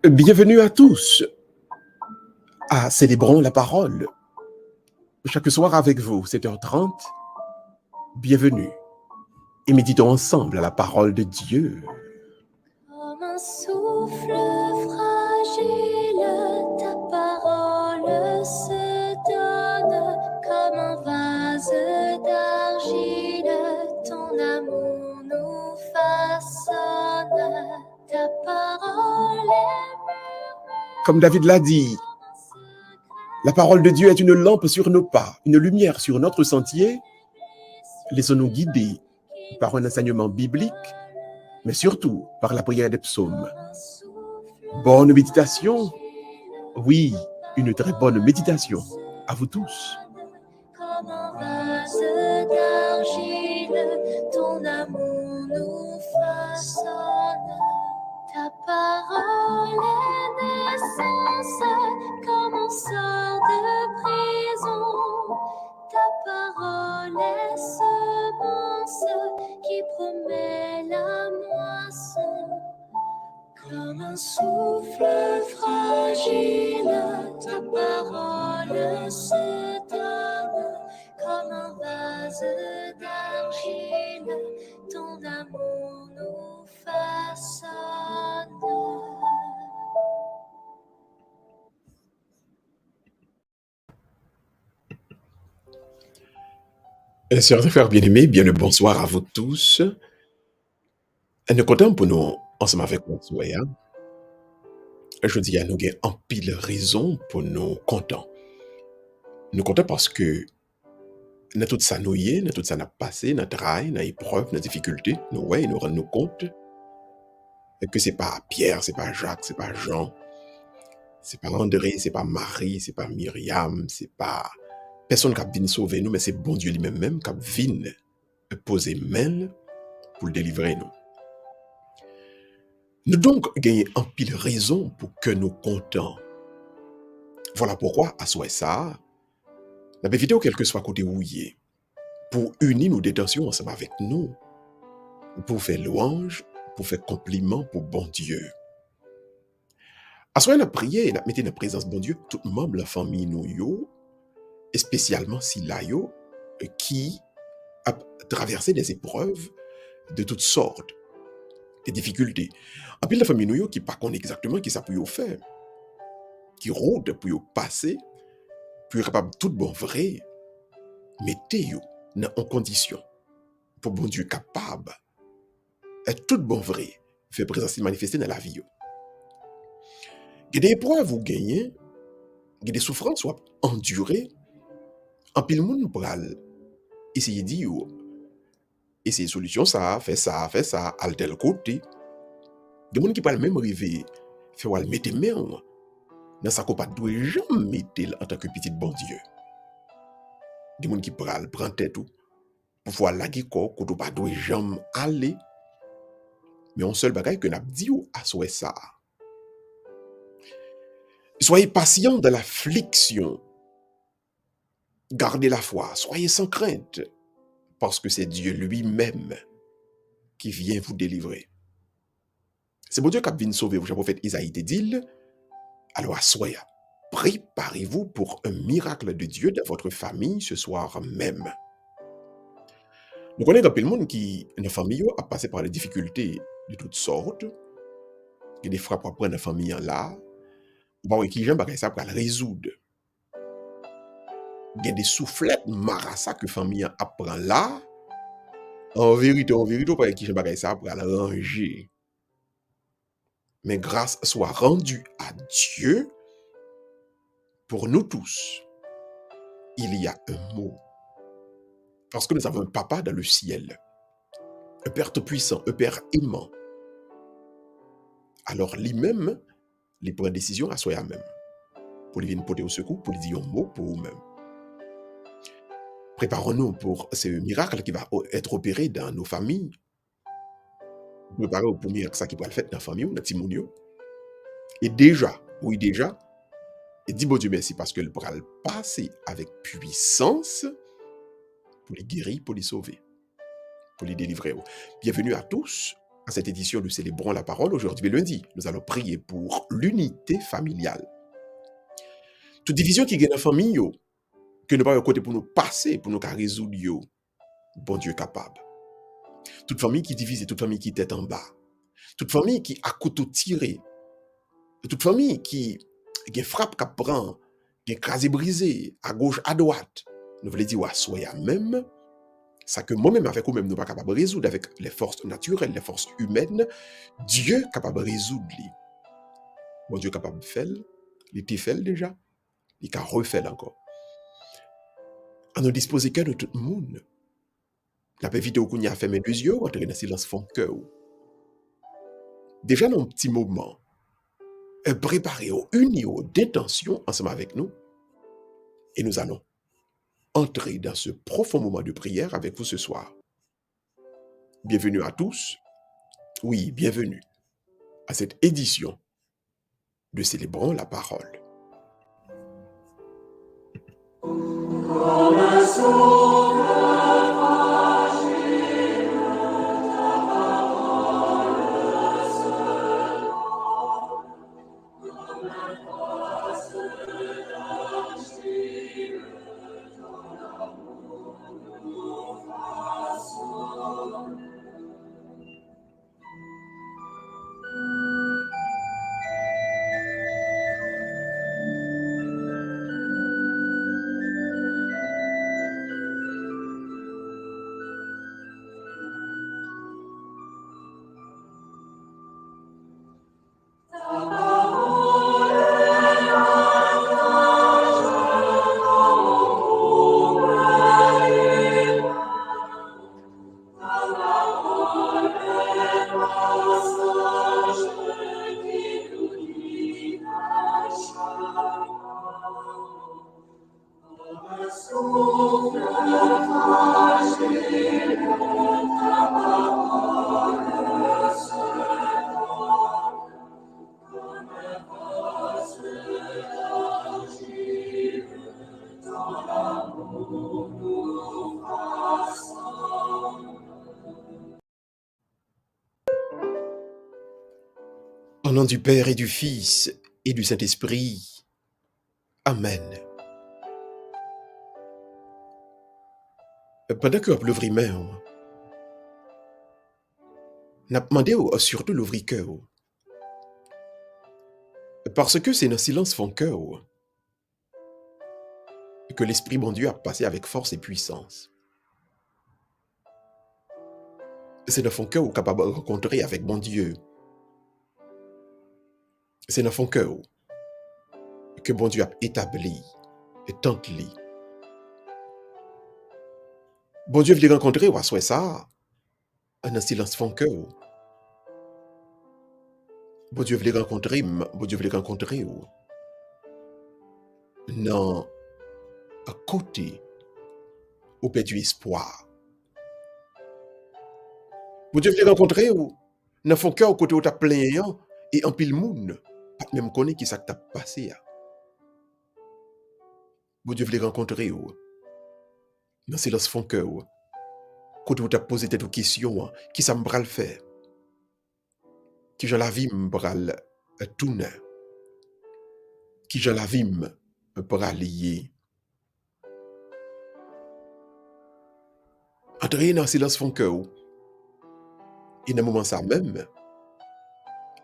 Bienvenue à tous à Célébrons la parole. Chaque soir avec vous, 7h30, bienvenue. Et méditons ensemble à la parole de Dieu. Comme un souffle fragile, ta parole se donne. Comme un vase d'argile, ton amour nous façonne. Ta parole est Comme David l'a dit, la parole de Dieu est une lampe sur nos pas, une lumière sur notre sentier. Laissons-nous guider par un enseignement biblique, mais surtout par la prière des psaumes. Bonne méditation. Oui, une très bonne méditation. À vous tous. comme un vase d'argile, ton amour nous façonne. Ta parole est naissance, comme on sort de prison. Ta parole est semence qui promet la moisson. Comme un souffle fragile, ta parole se donne. Comme un vase d'argile, ton amour nous façonne. Sœurs et frères bien-aimés, bien le bonsoir à vous tous. Nous comptons pour nous, ensemble avec nous, je dis à nous, il y a un pile raison pour nous comptons. Nous comptons parce que dans tout ça nous y est, dans tout ça n'a passé, dans travail, dans épreuve, dans difficulté, nous rendons compte que c'est pas Pierre, c'est pas Jacques, c'est pas Jean, c'est pas André, c'est pas Marie, c'est pas Myriam, c'est pas personne qui a venu sauver nous, mais c'est bon Dieu lui-même qui a venu poser main pour le délivrer nous. Nous donc gagnons un pile raison pour que nous comptons. Voilà pourquoi, à soi ça, la vidéo, quel que soit côté où il est, pour unir nos détentions ensemble avec nous, pour faire louange, pour faire compliment pour bon Dieu. À soi, la prière, la mettez dans la présence de bon Dieu, tout membre de la famille nous yo, et spécialement si là yo, qui a traversé des épreuves de toutes sortes, des difficultés. En plus, la famille nous yo, qui pas connaît exactement qui ça peut faire, qui rôde pour passer, pour être capable tout bon vrai, mettez-vous en condition pour bon Dieu capable et tout bon vrai fait présence manifester dans la vie. Il y a des épreuves vous gagnez, il y a des souffrances soit endurées, en pile monde pour essayer de dire essayer solution ça, fait ça, à tel côté. Des gens qui parlent même arriver faire wal mettre main dans sa copa doit jamais mettre en tant que petit bon Dieu. Des gens qui prend tête tout pour voir la corps qu'on pas doit jamais aller. Mais un seul bagage que n'a dit à souhait ça. Soyez patient dans l'affliction. Gardez la foi, soyez sans crainte, parce que c'est Dieu lui-même qui vient vous délivrer. C'est bon Dieu qui vient sauver vous, le prophète Isaïe te dit, alors soyez, préparez-vous pour un miracle de Dieu dans votre famille ce soir même. Nous connaissons un peu le monde qui, dans la famille, a passé par des difficultés de toutes sortes. Il y a des frappes à prendre dans la famille là, ou qui j'aime ça pour le résoudre. Il y a des soufflettes marassa que la famille apprend là. En vérité, pas qui j'aime ça pour le ranger. Mais grâce soit rendue à Dieu, pour nous tous, il y a un mot. Parce que nous avons un papa dans le ciel, un Père tout-puissant, un Père aimant. Alors lui-même, il prend décision à soi-même. Pour lui venir porter au secours, pour lui dire un mot pour vous-même. Préparons-nous pour ce miracle qui va être opéré dans nos familles. Préparez-vous pour le miracle qui va être fait dans la famille, dans Timonio. Et déjà, et dis bon Dieu merci parce que le bras le passer avec puissance pour les guérir, pour les sauver, pour les délivrer. Bienvenue à tous à cette édition de Célébrons la parole. Aujourd'hui, lundi, nous allons prier pour l'unité familiale. Toute division qui gagne dans la famille, que nous pas côté pour nous passer, pour nous résoudre, bon Dieu capable. Toute famille qui divise et toute famille qui tête en bas. Toute famille qui a couteau tiré. Toute famille qui frappe qui prend, qui crasé brisé, à gauche, à droite. Nous voulons dire, soyez même, ça que moi-même avec vous-même, nous pas capable de résoudre avec les forces naturelles, les forces humaines, Dieu capable de résoudre. Bon Dieu capable de faire, il était fait déjà, il a refait encore. À nous disposer que de tout le monde. La vidéo qu'on a fait mes 2 yeux, entrer dans le silence fond cœur. Déjà dans un petit moment, préparer une d'intention ensemble avec nous. Et nous allons entrer dans ce profond moment de prière avec vous ce soir. Bienvenue à tous. Oui, bienvenue à cette édition de Célébrons la parole. Au nom du Père et du Fils et du Saint-Esprit. Amen. Pendant que vous l'ouvrez main, n'a demandé surtout l'ouvrir cœur. Parce que c'est dans le silence fond cœur que l'Esprit bon Dieu a passé avec force et puissance. C'est dans fond cœur capable de rencontrer avec bon Dieu. C'est dans fond cœur que bon Dieu a établi et tenté. Bon Dieu veut rencontrer ou soit ça dans silence fond cœur. Bon Dieu veut rencontrer, bon Dieu veut rencontrer non à côté au père du espoir. Bon Dieu veut rencontrer ou dans fond cœur au côté où tu as plein et en pile monde pas même connaît qui ça t'a passé. Bon Dieu veut rencontrer ou dans silence fond cœur côté où tu as posé tes questions qui ça me bral faire. Qui je la vie me bral tourner. Qui je la vie me bral lier. Entrer dans silence fond cœur et dans le moment ça même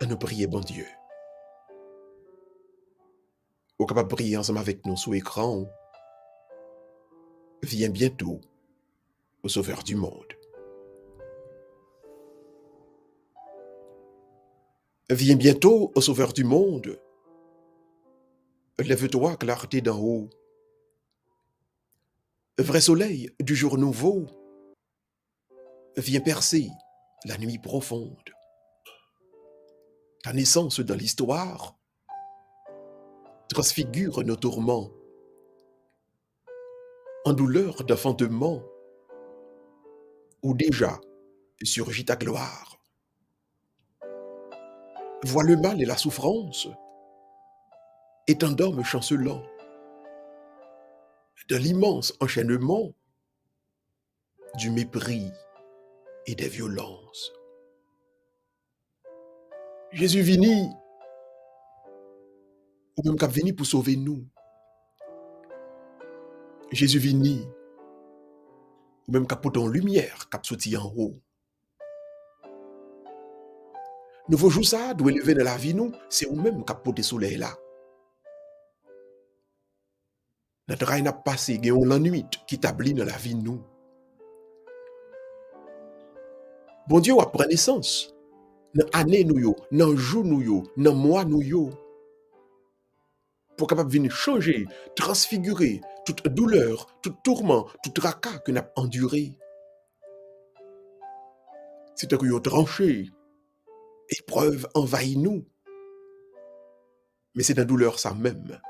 à nous prier bon Dieu. Ou capable de prier ensemble avec nous sous écran. Viens bientôt au Sauveur du monde. Viens bientôt au Sauveur du monde. Lève-toi, clarté d'en haut. Vrai soleil du jour nouveau. Viens percer la nuit profonde. Ta naissance dans l'histoire transfigure nos tourments. En douleur d'enfantement, où déjà surgit ta gloire. Vois le mal et la souffrance, et t'endorme chancelant de l'immense enchaînement du mépris et des violences. Jésus vini, ou même cap vini pour sauver nous. Jésus vini, ou même cap porter en lumière, cap sorti en haut. Nouveau jour ça, doit lever dans la vie nous, c'est ou même cap porter soleil là. Notre rail n'a pas passé, gagne la nuit qui tablit dans la vie nous. Bon Dieu a pris naissance. Dans l'année nous yo, dans le jour nous yo, dans le mois nous yo, pour capable venir changer, transfigurer toute douleur, tout tourment, tout tracas que nous avons enduré. C'est que nous tranché, épreuve envahit nous. Mais c'est dans la douleur ça même,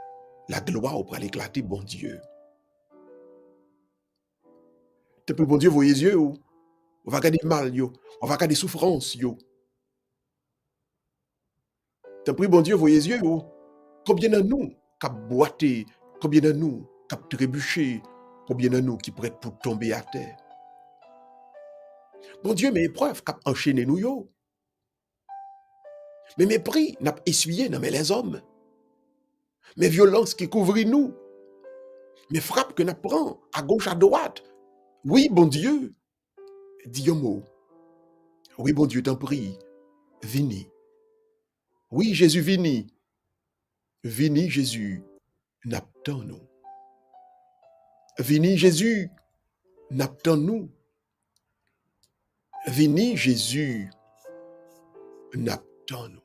la gloire pour l'éclater, bon Dieu. T'es plus bon Dieu, voyez les yeux, on va regarder mal, yo. On va regarder souffrance, yo. T'es plus bon Dieu, voyez les yeux, yo. Combien de nous qui boité, combien de nous qui trébuché, combien de nous qui prêtent pour tomber à terre. Bon Dieu, mes épreuves qui enchaîné nous, yo. Mais mépris n'a pas essuyé dans les hommes. Mes violences qui couvrent nous. Mes frappes que nous prenons à gauche, à droite. Oui, bon Dieu, dis un mot. Oui, bon Dieu, t'en prie, vini. Oui, Jésus, vini. Vini, Jésus, n'attend nous. Vini, Jésus, n'attend nous. Vini, Jésus, n'attend nous.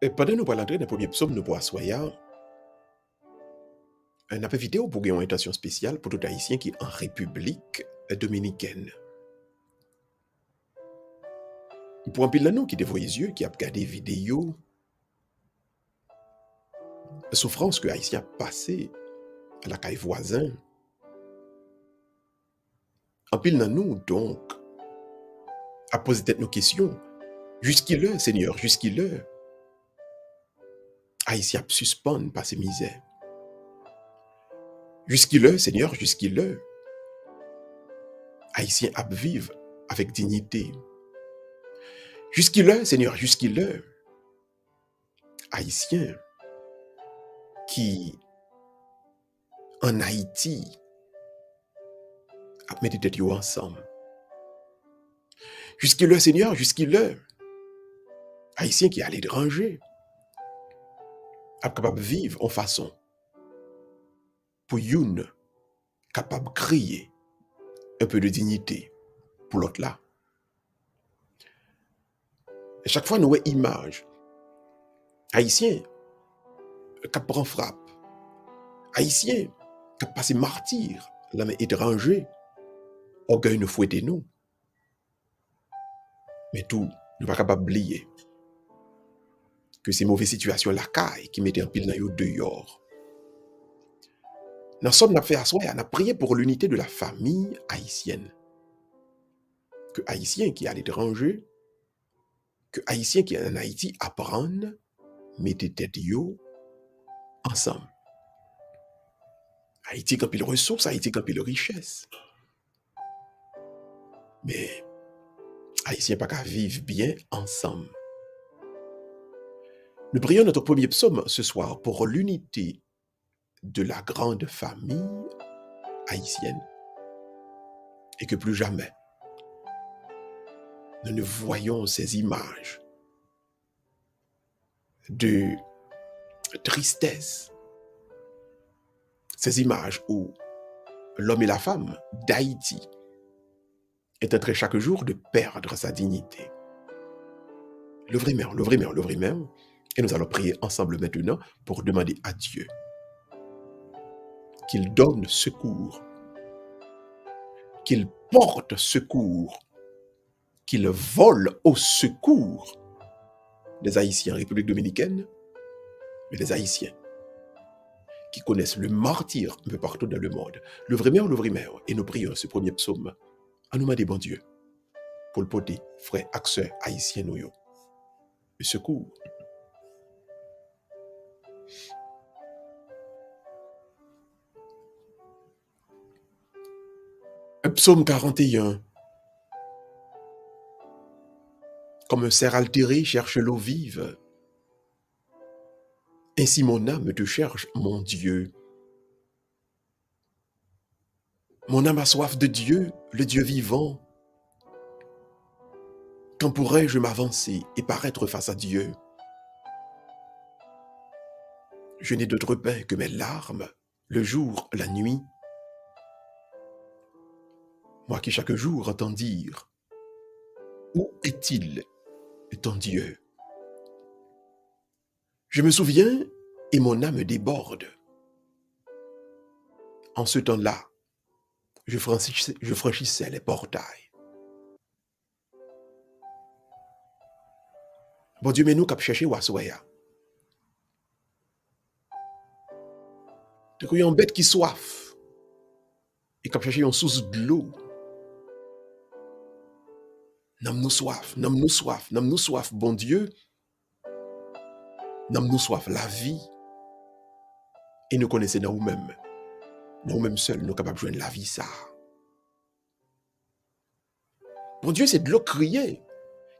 Et pendant nous allons entrer dans le premier psaume, nous pour assoyer un appel vidéo pour une intention spéciale pour tout Haïtien qui est en République dominicaine. Pour un pile de nous qui dévoie les yeux, qui a regardé vidéo, la souffrance que Haïtien a passé à la caille voisin, un pile de nous donc a posé peut-être nos questions. Jusqu'il Seigneur, jusqu'il Haïtien a suspend par ses misères. Jusqu'il Seigneur, jusqu'il Haïtien a vivre avec dignité. Jusqu'il Seigneur, jusqu'il Haïtien qui en Haïti a mis des têtes ensemble. Jusqu'il Seigneur, jusqu'il Haïtien qui est à l'étranger a capable de vivre en façon pour une capable de créer un peu de dignité pour l'autre là. Et chaque fois nous voyons image Haïtien qui prend frappe, Haïtien qui passe martyr, la main étranger, orgueil nous fouetter nous. Mais tout, nous pas capable d'oublier que ces mauvaises situations la caille qui mettent en pile dans yo dehors. Dans somme n'a fait asseoir, on a prié pour l'unité de la famille haïtienne. Que haïtien qui est à l'étranger, que Haïtiens qui sont en Haïti apprennent, mettez tête yo ensemble. Haïti quand il ressources, Haïti quand il richesse. Mais Haïtiens pas qu'à vivre bien ensemble. Nous prions notre premier psaume ce soir pour l'unité de la grande famille haïtienne et que plus jamais nous ne voyons ces images de tristesse, ces images où l'homme et la femme d'Haïti est en train chaque jour de perdre sa dignité. L'ouvrir, et nous allons prier ensemble maintenant pour demander à Dieu qu'il donne secours, qu'il porte secours, qu'il vole au secours des Haïtiens en République dominicaine, mais des Haïtiens qui connaissent le martyre un peu partout dans le monde. L'ouvrir, et nous prions ce premier psaume à nous demander, bon Dieu, pour le poter, frère, axeur, haïtien, nous, le secours. Psaume 41. Comme un cerf altéré cherche l'eau vive, ainsi mon âme te cherche, mon Dieu. Mon âme a soif de Dieu, le Dieu vivant. Quand pourrais-je m'avancer et paraître face à Dieu? Je n'ai d'autre pain que mes larmes, le jour, la nuit. Moi qui chaque jour entends dire, où est-il ton Dieu? Je me souviens et mon âme déborde. En ce temps-là, je franchissais les portails. Bon Dieu, mais nous cap chercher Wassoya. Tu as une bête qui soif et cap chercher une source de l'eau. Nomme-nous soif, bon Dieu. Nomme-nous soif la vie. Et nous connaissons nous-mêmes seuls, nous sommes capables de joindre la vie, ça. Bon Dieu, c'est de l'eau criée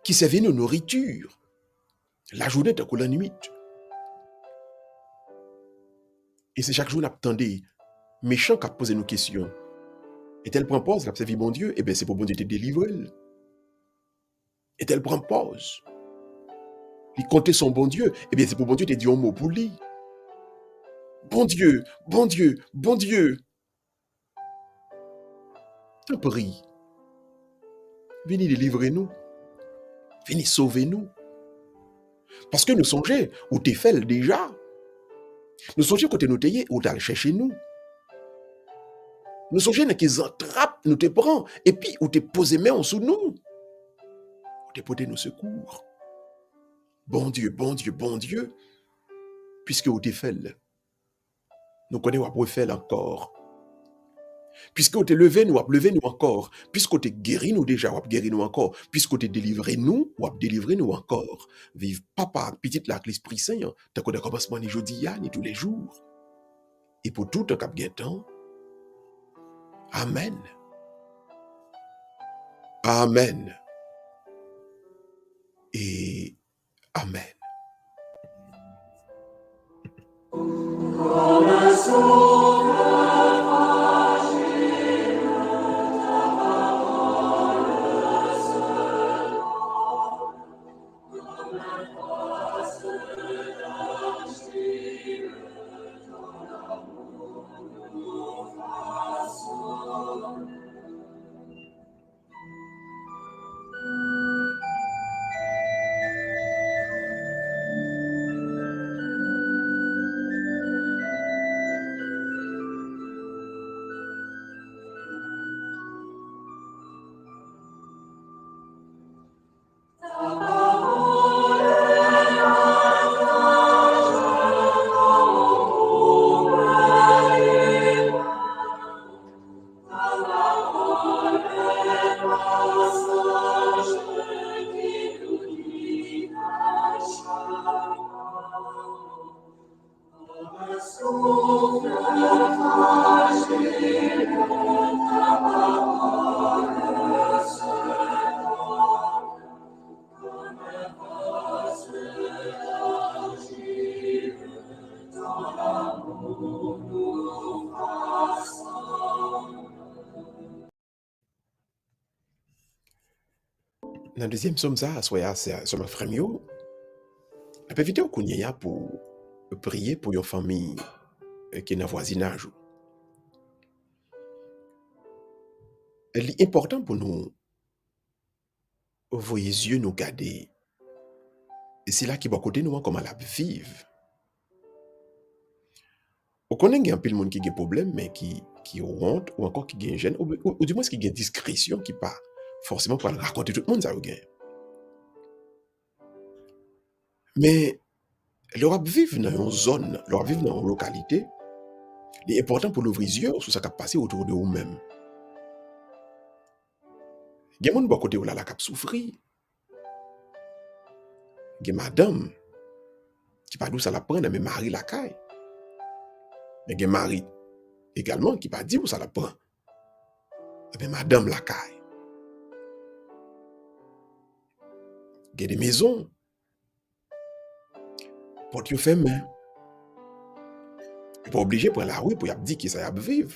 qui servait nos nourritures. La journée, tant que la nuit. Et c'est chaque jour, nous attendons, méchant qui a posé nos questions. Et tel prend pause, la servi bon Dieu, et bien c'est pour bon Dieu te délivrer. Et tel prend pause. Il comptait son bon Dieu, et bien c'est pour bon Dieu te dire un mot pour lui. Bon Dieu, bon Dieu, bon Dieu. T'en prie. Venez délivrer-nous. Venez sauver-nous. Parce que nous songeons, où t'es fait déjà. Nous songeons côté nous t'ayez, où t'as chercher nous. Nous songeons qu'ils attrapent, nous te prend, et puis où t'es posé main en sous nous. Où t'es porté nos secours. Bon Dieu, bon Dieu, bon Dieu. Puisque où t'es fait, nous connaissons où faire encore. Puisque vous t'es levé nous encore. Puisque vous t'es guéri nous déjà, vous guéri nous encore. Puisque vous t'es délivré nous, vous délivré nous encore. Vive papa, petite là, l'Esprit Saint, tant qu'on a commencement ni jeudi, ni tous les jours. Et pour tout un cap temps. Amen. Amen. Et Amen. Dans le deuxième somme ça, soit c'est ma frère yo, la peut vidéo qu'on y a pour prier pour une famille qui est dans le voisinage. Il est important pour nous ouvrir les yeux, nous garder. Et c'est là qui va côté nous comment la vivre. On connaît qu'il y a un peu de monde qui a des problèmes, mais qui ont honte, ou encore qui a une gêne, ou du moins qui a une discrétion, qui pas forcément pour raconter tout le monde ça a gagné. Mais leur vivre dans une zone, leur vivre dans une localité, il est important pour l'ouvrir les yeux sur ce qui a passé autour de vous-même. Il y a des gens qui ont la cap souffrir. Il y a madame qui pas d'où ça la prend, mais mari la caille. Il y a mari également qui pas dit où ça la prend. Mais madame la caille. Il y a des maisons, porte fermé. Il n'est pas obligé pour la rue pour dire que ça y a vivre.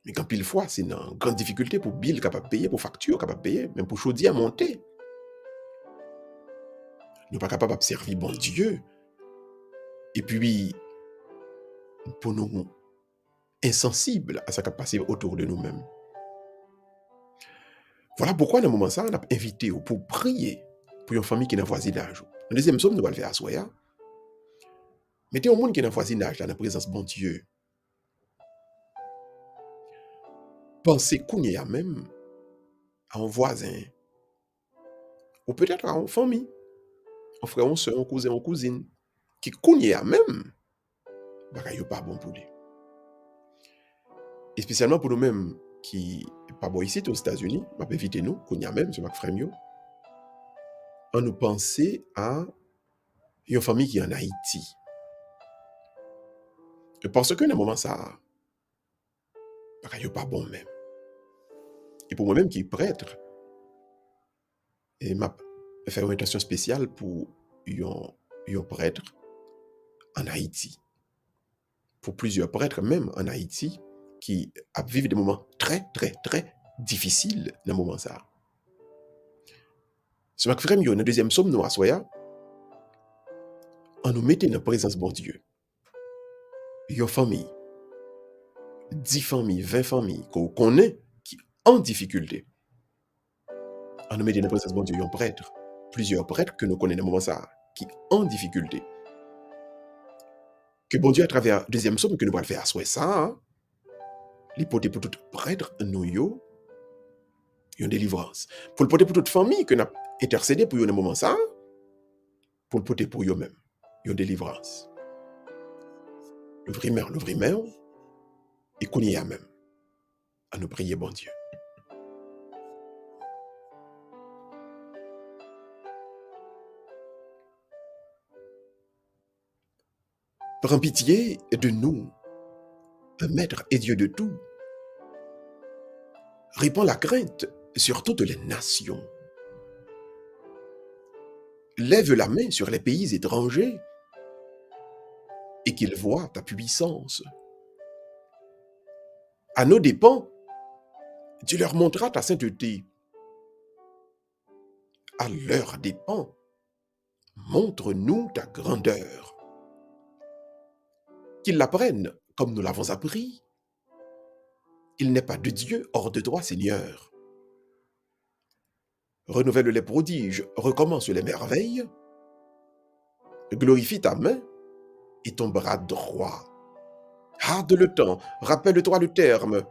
Mais quand pile fois, c'est une grande difficulté pour bill capable payer, pour facture capable payer, même pour chaudier à monter. Nous pas capable de servir bon Dieu. Et puis, pour nous insensibles à ce qui a passé autour de nous-mêmes. Voilà pourquoi, dans le moment ça, on a invité pour prier pour une famille qui est dans le voisinage. Le deuxième somme, nous allons le faire à Soya. Mettez au monde qui est dans le voisinage, dans la présence de bon Dieu. Pensez qu'on y a même à un voisin, ou peut-être à une famille, un frère, un soeur, un cousin, une cousine, qui connaît à même, bah, il n'est pas bon pour lui. Et spécialement pour nous-mêmes qui pas bon ici aux États-Unis, on peut éviter nous, qu'on y a même, c'est ma frère, on nous penser à une famille qui est en Haïti. Et parce que dans le moment ça, bah, il n'est pas bon même. Et pour moi-même qui est prêtre, et m'a fait une intention spéciale pour un prêtre en Haïti. Pour plusieurs prêtres même en Haïti qui vivent des moments très, très, très difficiles dans le moment ça. Ce que frère, dans le deuxième somme, nous, à Soya, on nous mettait dans la présence de bon Dieu. Une famille, 10 familles, 20 familles qu'on connaît qui en difficulté. On nous mettait dans la présence de bon Dieu, un prêtre. Plusieurs prêtres que nous connaissons dans le moment ça, qui en difficulté. Que bon Dieu, à travers le deuxième somme que nous allons faire à Soya, ça, l'hypothèse pour tout prêtre, nous, une délivrance. Pour le porter pour toute famille que nous avons intercédé pour un moment ça, pour le porter pour eux-mêmes, une délivrance. L'ouvrir main, et qu'on y a même, à nous prier, bon Dieu. Prends pitié de nous, un maître et Dieu de tout. Répands la crainte sur toutes les nations. Lève la main sur les pays étrangers et qu'ils voient ta puissance. À nos dépens, tu leur montreras ta sainteté. À leurs dépens, montre-nous ta grandeur. Qu'ils l'apprennent comme nous l'avons appris. Il n'est pas de Dieu hors de toi, Seigneur. Renouvelle les prodiges, recommence les merveilles. Glorifie ta main et ton bras droit. Harde le temps, rappelle-toi le terme,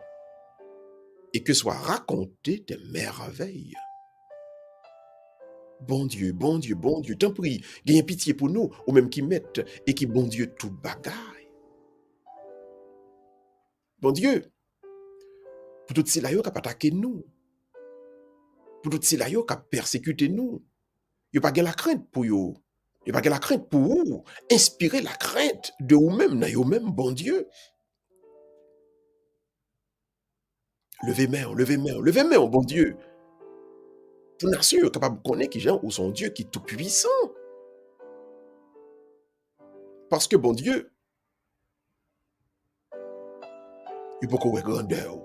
et que soient racontées tes merveilles. Bon Dieu, bon Dieu, bon Dieu, t'en prie, gagne pitié pour nous, ou même qui mettent et qui, bon Dieu, tout bagaille. Bon Dieu, pour tout cela qui a attaqué nous, pour tout cela qui a persécuté nous, il n'y a pas la crainte pour vous. Il n'y a pas la crainte pour vous. Inspirez la crainte de vous-même, dans vous-même, bon Dieu. Levez main, bon Dieu. Pour nation capable de connaître qui gens ou son Dieu qui est tout puissant. Parce que bon Dieu, il peut qu'on grandeur.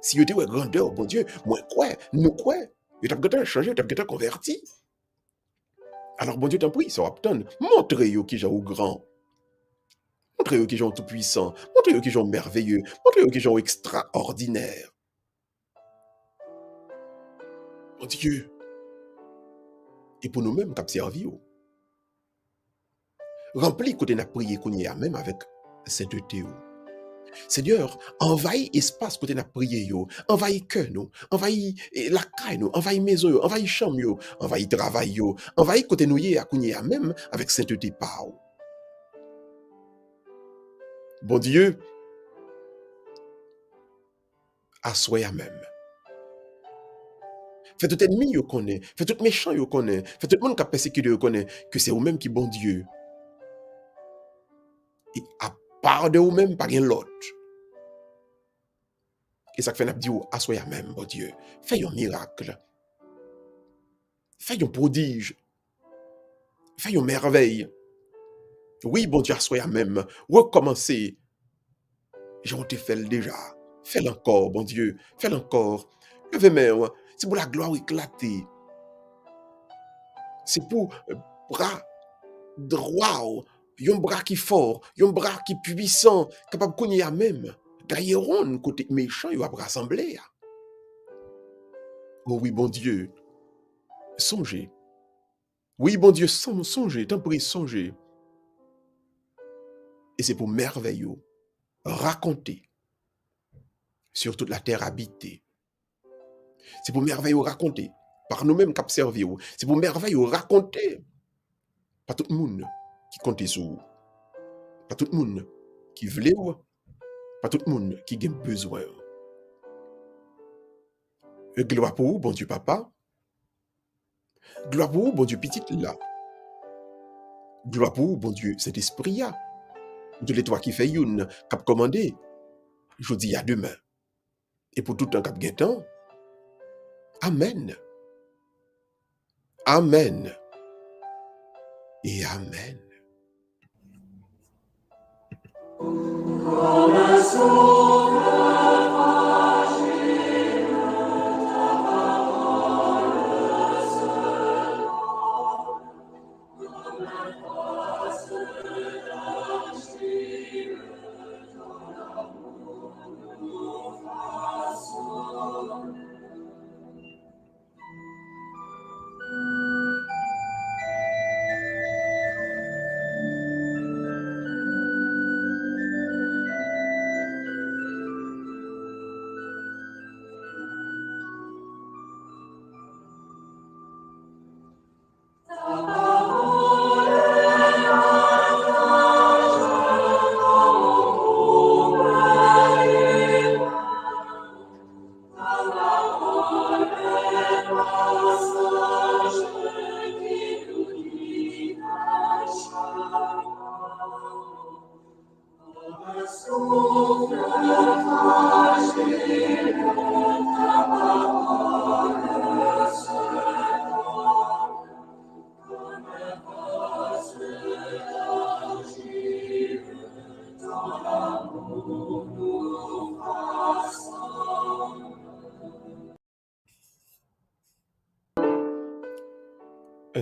Si yo te wè grandeur, bon Dieu, moi quoi, nous quoi, yo t'a gâté changer, yo t'a gâté converti. Alors bon Dieu t'en prie, ça va obtenir. Montre yo qui j'en grand. Montre yo qui j'en tout puissant. Montre yo qui j'en merveilleux. Montre yo qui j'en extraordinaire. Bon Dieu. Et pour nous-mêmes, cap servi yo. Rempli côté n'a prié qu'on y a même avec sainteté yo. Seigneur, envahis espace côté n'a prié yo, envahis cœur nous, envahis la caille nous, envahis maison yo, envahis chambre yo, envahis travail yo, envahis côté nous y a qu'on y a même avec sainteté par. Bon Dieu, assoya même. Fait tout ennemi yo connaît, fait tout méchant yo connaît, fait tout le monde qui a persécuté yo connaît que c'est vous-même qui bon Dieu. Et à part de vous-même, pas rien l'autre. Et ça fait n'a dit assoya même, bon Dieu. Fais un miracle. Fais un prodige. Fais une merveille. Oui, bon Dieu, assoya même. Recommencer. J'en te fait déjà. Fais-le encore, bon Dieu. Fais-le encore. Levez main. C'est pour la gloire éclatée. C'est pour bras droit. Un bras qui fort. Un bras qui puissant. Capable de connaître même. D'ailleurs, côté méchant, il va rassembler. Oh oui, bon Dieu. Songez. Oui, bon Dieu, songez. T'en prie, songez. Et c'est pour merveilleux. Raconter. Sur toute la terre habitée. C'est pour merveilleux raconter. Par nous-mêmes qui observons. C'est pour merveilleux raconter. Pas tout le monde qui compte sur vous. Pas tout le monde qui veut. Pas tout le monde qui a besoin. Gloire pour vous, bon Dieu papa. Gloire pour vous, bon Dieu petit là. Gloire pour vous, bon Dieu Saint-Esprit là. De l'étoile qui fait une, cap commandé. Je dis à demain. Et pour tout un cap temps. Amen. Amen. Et amen.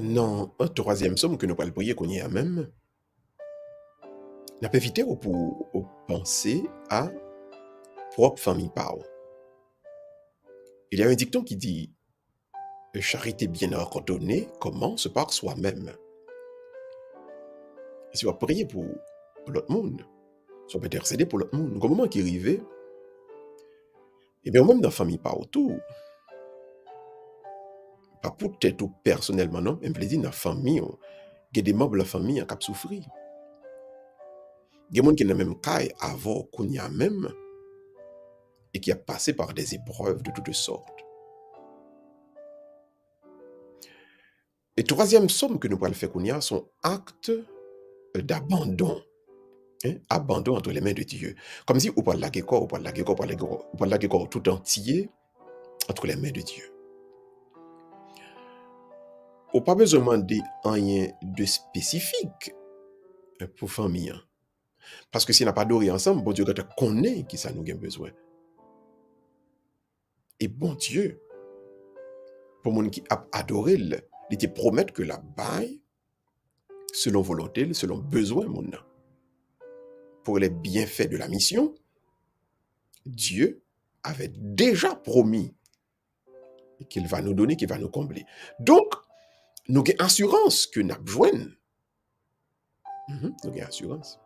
Non, un troisième somme que nous allons prier qu'on y a même. N'a pas évité pour penser à propre famille par. Il y a un dicton qui dit charité bien ordonnée commence par soi-même. Et si on va prier pour l'autre monde, si on peut intercéder pour l'autre monde, au moment qui arrive, et bien même dans la famille par autour, pas pour tête ou personnellement, non, mais je dire dans la famille, il y a des membres de la famille qui ont souffert. Il y a des gens qui ont même cas avant qu'on y a même, et qui a passé par des épreuves de toutes sortes. Et troisième somme que nous pourrons faire qu'on y a, sont actes d'abandon. Abandon entre les mains de Dieu. Comme si on peut laguer corps, on peut laguer corps, on peut laguer corps tout entier entre les mains de Dieu. On n'a pas besoin de demander rien de spécifique pour famille. Parce que si on n'a pas doré ensemble, bon Dieu, quand on connaît qui ça nous a besoin. Et bon Dieu, pour moun qui a adoré, il te promet que la baille, selon volonté, selon besoin, mon nan. Pour les bienfaits de la mission, Dieu avait déjà promis qu'il va nous donner, qu'il va nous combler. Donc, nous avons assurance que nous avons besoin. Nous avons assurance.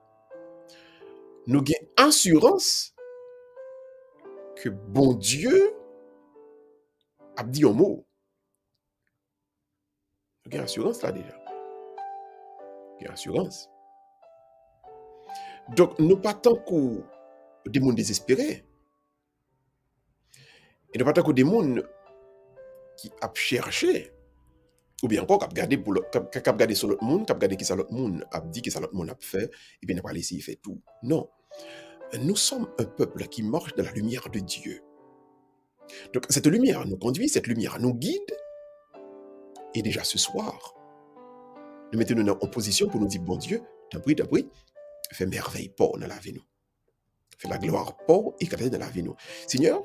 Nous avons assurance que bon Dieu a dit un mot. Nous avons assurance là déjà. Nous avons assurance. Donc, nous pas tant que des gens désespérés. Et nous pas tant que des gens qui a cherché, ou bien encore qui a regardé sur l'autre monde, qui a regardé qui ça l'autre monde a dit, qui ça l'autre monde a fait, et bien n'a pas laissé faire tout. Non. Nous sommes un peuple qui marche dans la lumière de Dieu. Donc, cette lumière nous conduit, cette lumière nous guide. Et déjà ce soir, nous mettons nous en position pour nous dire, bon Dieu, t'en prie, fais merveille pour dans la vie nous. Fais la gloire pour et éclater dans la vie nous. Seigneur,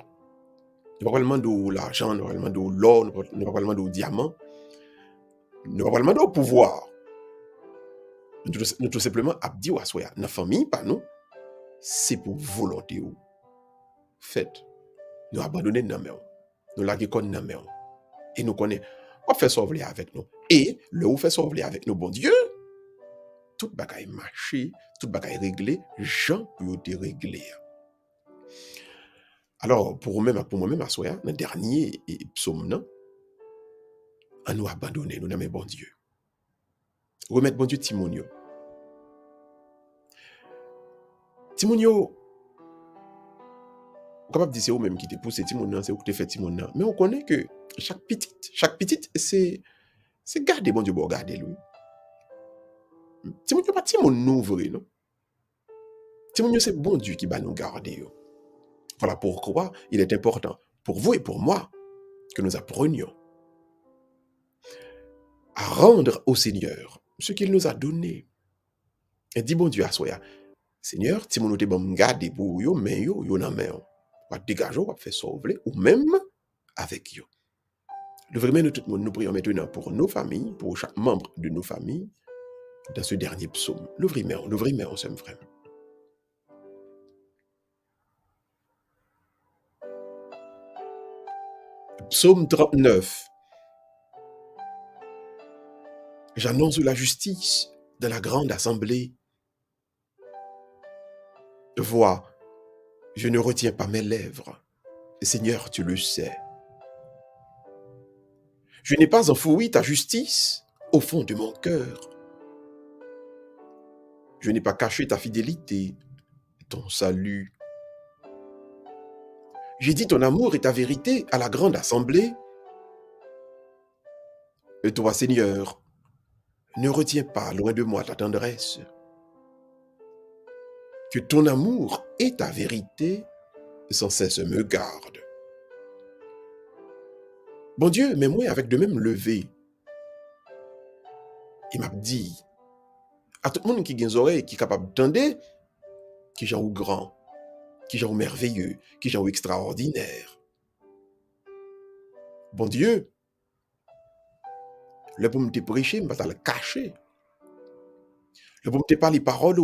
nous ne parlons pas de l'argent, nous ne parlons pas de l'or, nous ne parlons pas de diamant, nous ne parlons pas de pouvoir. Nous tout simplement abdi ou assoya. Notre famille, pas nous, c'est pour volonté ou. Faites. Nous abandonner nos mains. Nous laguer comme nos mains. Et nous connaissons. On fait sauver avec nous. Et le ou fait sauver avec nous, bon Dieu, tout bagaille marché, tout bagaille réglé, Jean peut te régler. Alors, pour moi-même, à soi, dans le dernier psaume, on nous abandonner, nous n'aimons bon Dieu. Remettre bon Dieu Timonio. Timonio, on est capable de dire c'est vous-même qui te pousse Timonio, c'est vous qui te fait Timonio. Mais on connaît que chaque petite, c'est garder bon Dieu pour garder lui. Timonio pas Timonio vrai, non? Timonio c'est bon Dieu qui va nous garder. Voilà pourquoi il est important pour vous et pour moi que nous apprenions à rendre au Seigneur ce qu'il nous a donné. Et dit bon Dieu à soi, Seigneur, si nous te bon garder pour yo, mais yo nan men, va dégager, va faire sauver, ou même avec yo. Le vraiment, tout le monde, nous prions maintenant pour nos familles, pour chaque membre de nos familles, dans ce dernier psaume. Le vrai, on s'aime vraiment. Psaume 39. J'annonce la justice dans la grande assemblée. Vois, je ne retiens pas mes lèvres. Seigneur, tu le sais. Je n'ai pas enfoui ta justice au fond de mon cœur. Je n'ai pas caché ta fidélité, ton salut. J'ai dit ton amour et ta vérité à la grande assemblée. Et toi, Seigneur, ne retiens pas loin de moi ta tendresse. Que ton amour et ta vérité sans cesse me gardent. Bon Dieu, mais moi, avec de même levé, il m'a dit, à tout le monde qui a des oreilles, qui est capable d'entendre, qui est grand, qui est merveilleux, qui est extraordinaire. Bon Dieu, le pour me te prêcher, je vais le cacher. Le pour me te parler parole,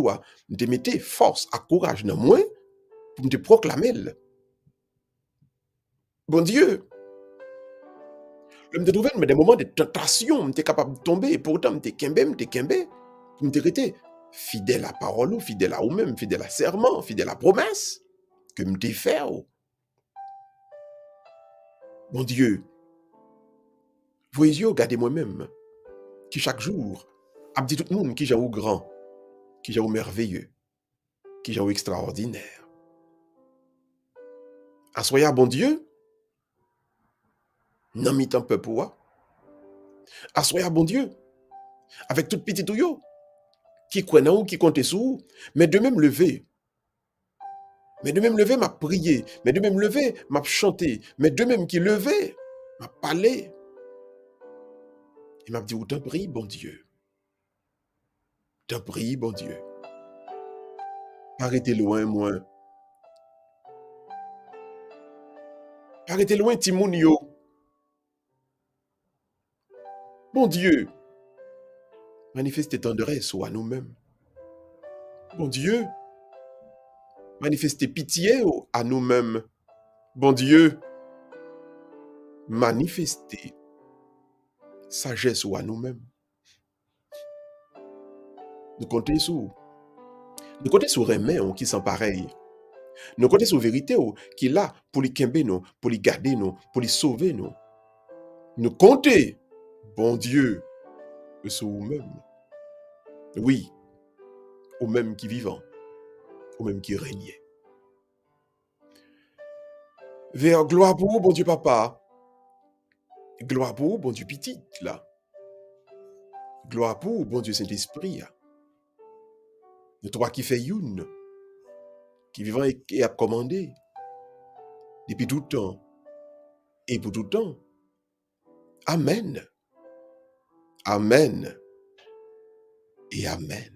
je te mettre force, à courage dans moi, pour me te proclamer. Bon Dieu, je me trouve dans des moments de tentation, je suis capable de tomber, et pourtant, je suis kembe, pour me rester fidèle à la parole, fidèle à vous-même, fidèle à serment, fidèle à la promesse que je t'ai fait. Bon Dieu, voyez, regardez moi-même, qui chaque jour, a dit tout le monde qui j'ai au grand, qui j'ai au merveilleux, qui j'ai au extraordinaire. Assoya, bon Dieu, non mi-temps peu pour. Assoya, bon Dieu, avec toute petite ouyo, qui croit ou qui compte sous, mais de même lever. Mais de même lever, m'a prié. Mais de même lever, m'a chanté. Mais de même qui levé, m'a parlé. Il m'a dit, ou t'en prie, bon Dieu. T'en prie, bon Dieu. Arrêtez loin, moi. Arrêtez loin, Timoun yo. Bon Dieu, manifestez tendresse à nous-mêmes. Bon Dieu, manifestez pitié à nous-mêmes. Bon Dieu, manifestez sagesse à nous-mêmes. Nous comptons sur. Nous comptons sur un main qui sont pareils. Nous comptons sur vérité qui est là pour les kembe nous, pour les garder nous, pour les sauver nous. Nous comptons, bon Dieu, sur vous-même. Oui, au même qui vivant, au même qui régnait. Vers gloire pour vous, bon Dieu papa. Gloire pour vous, bon Dieu petit, là. Gloire pour vous, bon Dieu Saint-Esprit. Nous trois qui fait youn, qui vivant et a commandé, depuis tout temps, et pour tout temps. Amen. Amen. Et Amen.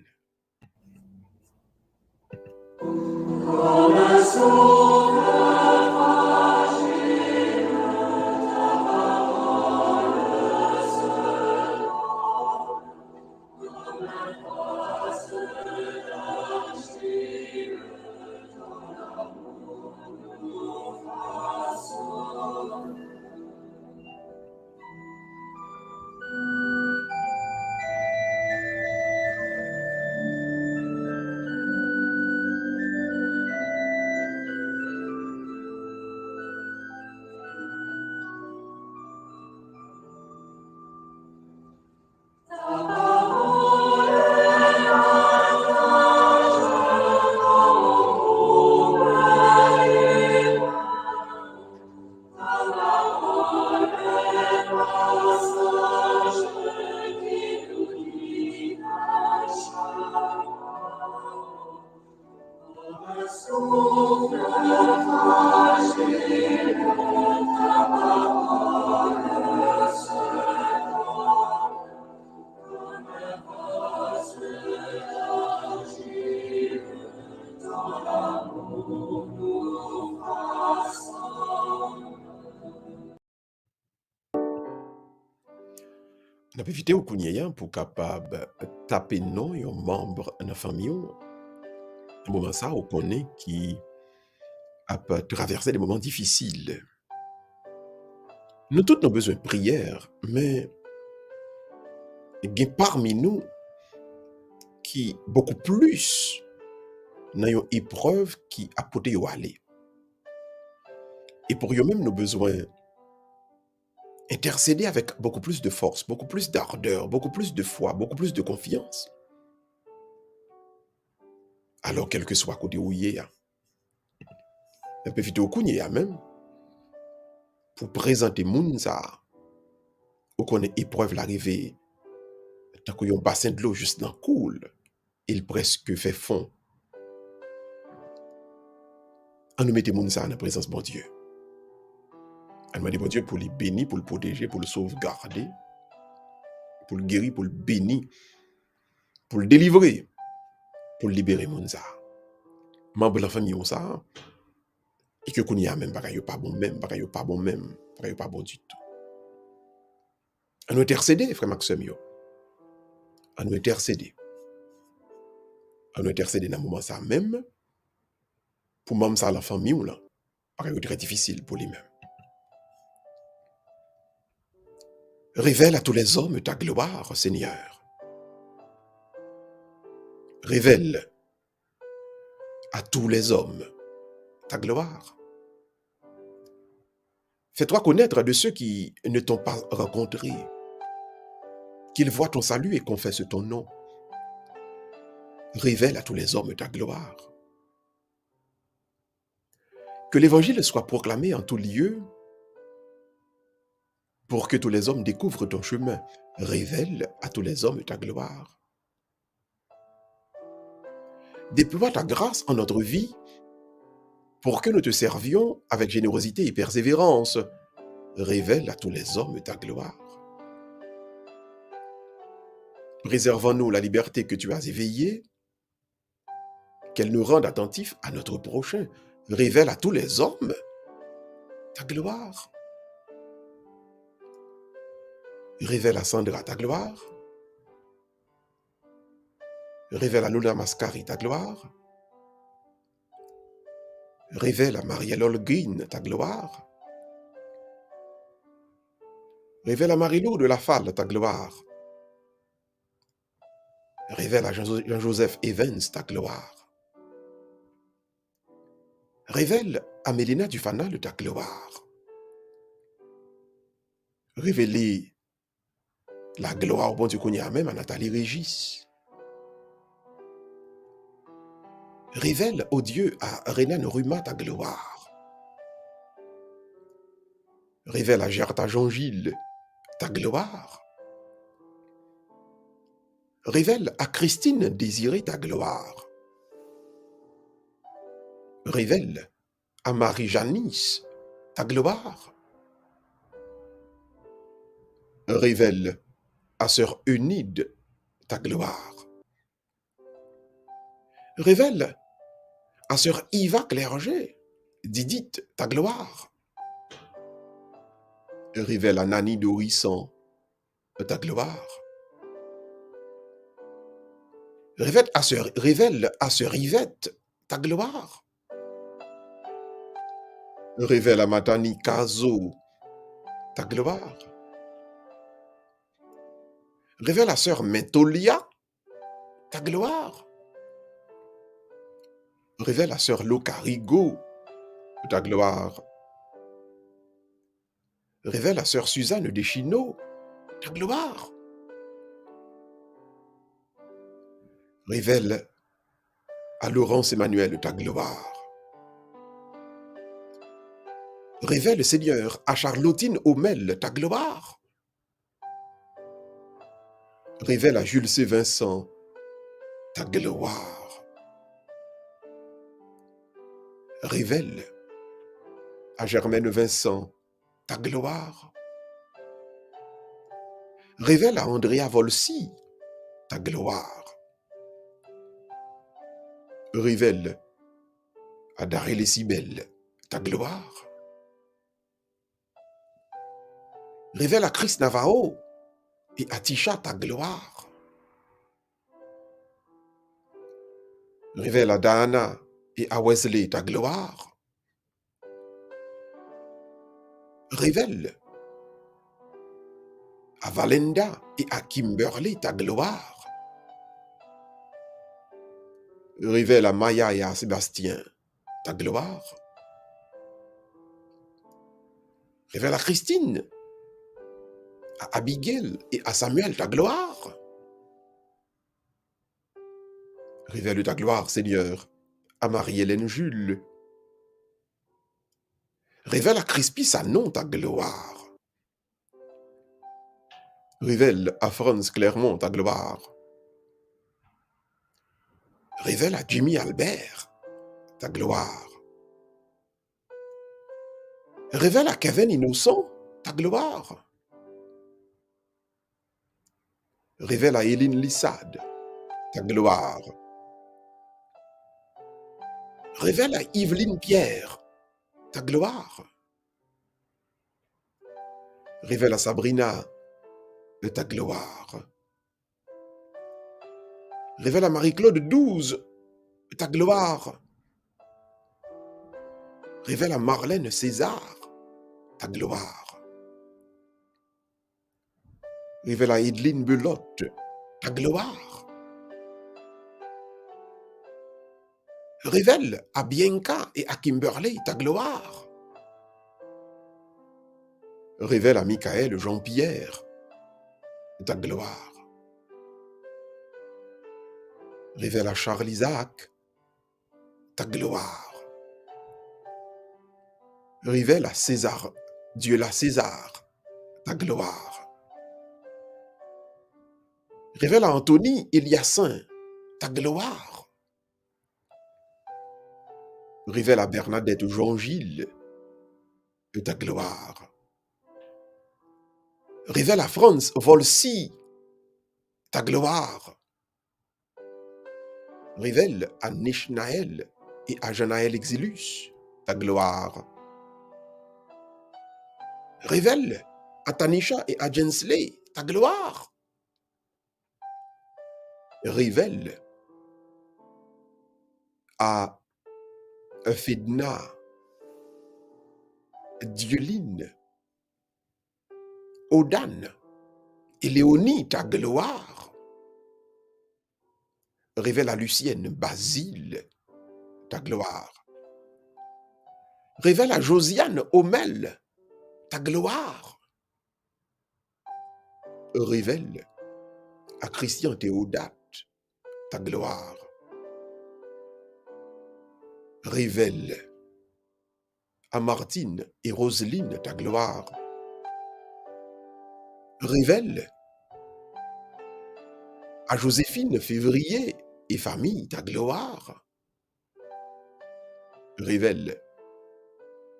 On a évité au Kounyeyan pour capable taper non et un membre de la famille. Un moment ça, on connaît qui a traversé des moments difficiles. Nous tous avons besoin de prière, mais il y a parmi nous qui beaucoup plus dans une épreuve qui a porté au aller. Et pour eux-mêmes, nous avons besoin intercéder avec beaucoup plus de force, beaucoup plus d'ardeur, beaucoup plus de foi, beaucoup plus de confiance. Alors, quel que soit côté où il y a, on peut éviter au Kounyeya même pour présenter Mounza, ou qu'on ait épreuve l'arrivée, tant qu'il y a un bassin de l'eau juste dans coule, il presque fait fond. On nous mette Mounza en la présence de bon Dieu. On demande bon Dieu pour le bénir, pour le protéger, pour le sauvegarder, pour le guérir, pour le bénir, pour le délivrer, pour le libérer Mounza. Membre de la famille ça, et que qu'on y a même bagaille pas bon même, bagaille pas bon même, bagaille pas bon du tout. On nous intercéder, frère Maxime yo. On nous intercéder. On nous intercéder dans le moment ça même, pour même ça la famille ou là, bagaille très difficile pour lui-même. Révèle à tous les hommes ta gloire, Seigneur. Révèle à tous les hommes ta gloire. Fais-toi connaître de ceux qui ne t'ont pas rencontré, qu'ils voient ton salut et confessent ton nom. Révèle à tous les hommes ta gloire. Que l'évangile soit proclamé en tout lieu pour que tous les hommes découvrent ton chemin. Révèle à tous les hommes ta gloire. Déploie ta grâce en notre vie pour que nous te servions avec générosité et persévérance. Révèle à tous les hommes ta gloire. Préservons-nous la liberté que tu as éveillée, qu'elle nous rende attentifs à notre prochain. Révèle à tous les hommes ta gloire. Révèle à Sandra ta gloire. Révèle à Luna Mascari ta gloire. Révèle à Marielle Holguin ta gloire. Révèle à Marilou de la Falle ta gloire. Révèle à Jean-Joseph Evans ta gloire. Révèle à Mélina Dufanal ta gloire. Révélez la gloire au bon Dieu qu'on y a même à Nathalie Régis. Révèle, ô Dieu, à Renan Ruma ta gloire. Révèle à Gerta Jean-Gilles ta gloire. Révèle à Christine Désiré ta gloire. Révèle à Marie-Janice ta gloire. Révèle à Sœur Eunide ta gloire. Révèle à Sœur Yva Clerget, Didite ta gloire. Révèle à Nani Dorissan ta gloire. Révèle à Sœur Yvette ta gloire. Révèle à Matani Kazo ta gloire. Révèle à Sœur Mentolia ta gloire. Révèle à Sœur Locarigo ta gloire. Révèle à Sœur Suzanne Deschinaux ta gloire. Révèle à Laurence Emmanuel ta gloire. Révèle, Seigneur, à Charlottine Homel ta gloire. Révèle à Jules C. Vincent ta gloire. Révèle à Germaine Vincent ta gloire. Révèle à Andrea Volsi ta gloire. Révèle à Daryl Sibel ta gloire. Révèle à Chris Navao et à Tisha ta gloire. Révèle à Dana et à Wesley ta gloire. Révèle à Valenda et à Kimberly ta gloire. Révèle à Maya et à Sébastien ta gloire. Révèle à Christine, à Abigail et à Samuel ta gloire. Révèle ta gloire, Seigneur, à Marie-Hélène Jules. Révèle à Crispy Sanon ta gloire. Révèle à Franz Clermont ta gloire. Révèle à Jimmy Albert ta gloire. Révèle à Kevin Innocent ta gloire. Révèle à Éline Lissade ta gloire. Révèle à Yveline Pierre ta gloire. Révèle à Sabrina de ta gloire. Révèle à Marie-Claude 12 ta gloire. Révèle à Marlène César ta gloire. Révèle à Edline Belotte ta gloire. Révèle à Bianca et à Kimberly ta gloire. Révèle à Michael Jean-Pierre ta gloire. Révèle à Charles Isaac ta gloire. Révèle à César, Dieu la César, ta gloire. Révèle à Anthony Eliassin ta gloire. Révèle à Bernadette Jean-Gilles ta gloire. Révèle à Franz Volsi ta gloire. Révèle à Nishnaël et à Janaël Exilus ta gloire. Révèle à Tanisha et à Jensley ta gloire. Révèle à Fedna, Dieudline, Odan et Léonie ta gloire. Révèle à Lucienne, Basile ta gloire. Révèle à Josiane, Omel ta gloire. Révèle à Christian Théodate ta gloire. Révèle à Martine et Roselyne ta gloire. Révèle à Joséphine, Février et famille ta gloire. Révèle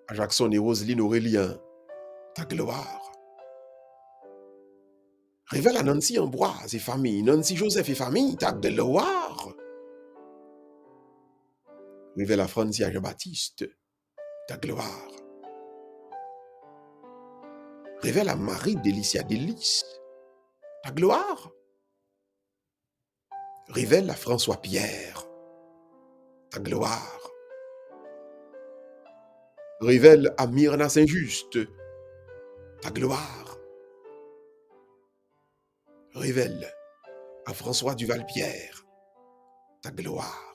à Jackson et Roselyne Aurélien ta gloire. Révèle à Nancy Ambroise et famille, Nancy Joseph et famille ta gloire. Révèle à Francia Jean-Baptiste ta gloire. Révèle à Marie Délicia Délice ta gloire. Révèle à François Pierre ta gloire. Révèle à Myrna Saint-Just ta gloire. Révèle à François Duval-Pierre ta gloire.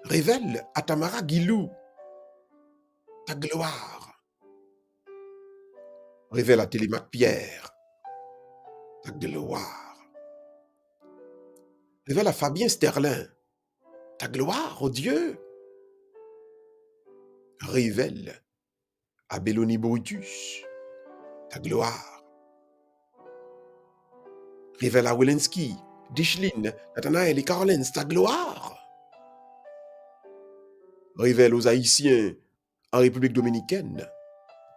Révèle à Tamara Guilou ta gloire. Révèle à Télémaque Pierre ta gloire. Révèle à Fabien Sterlin ta gloire, oh Dieu. Révèle à Bélonie Brutus ta gloire. Révèle à Welensky, Dicheline, Nathanaël et Carlens ta gloire. Révèle aux Haïtiens en République dominicaine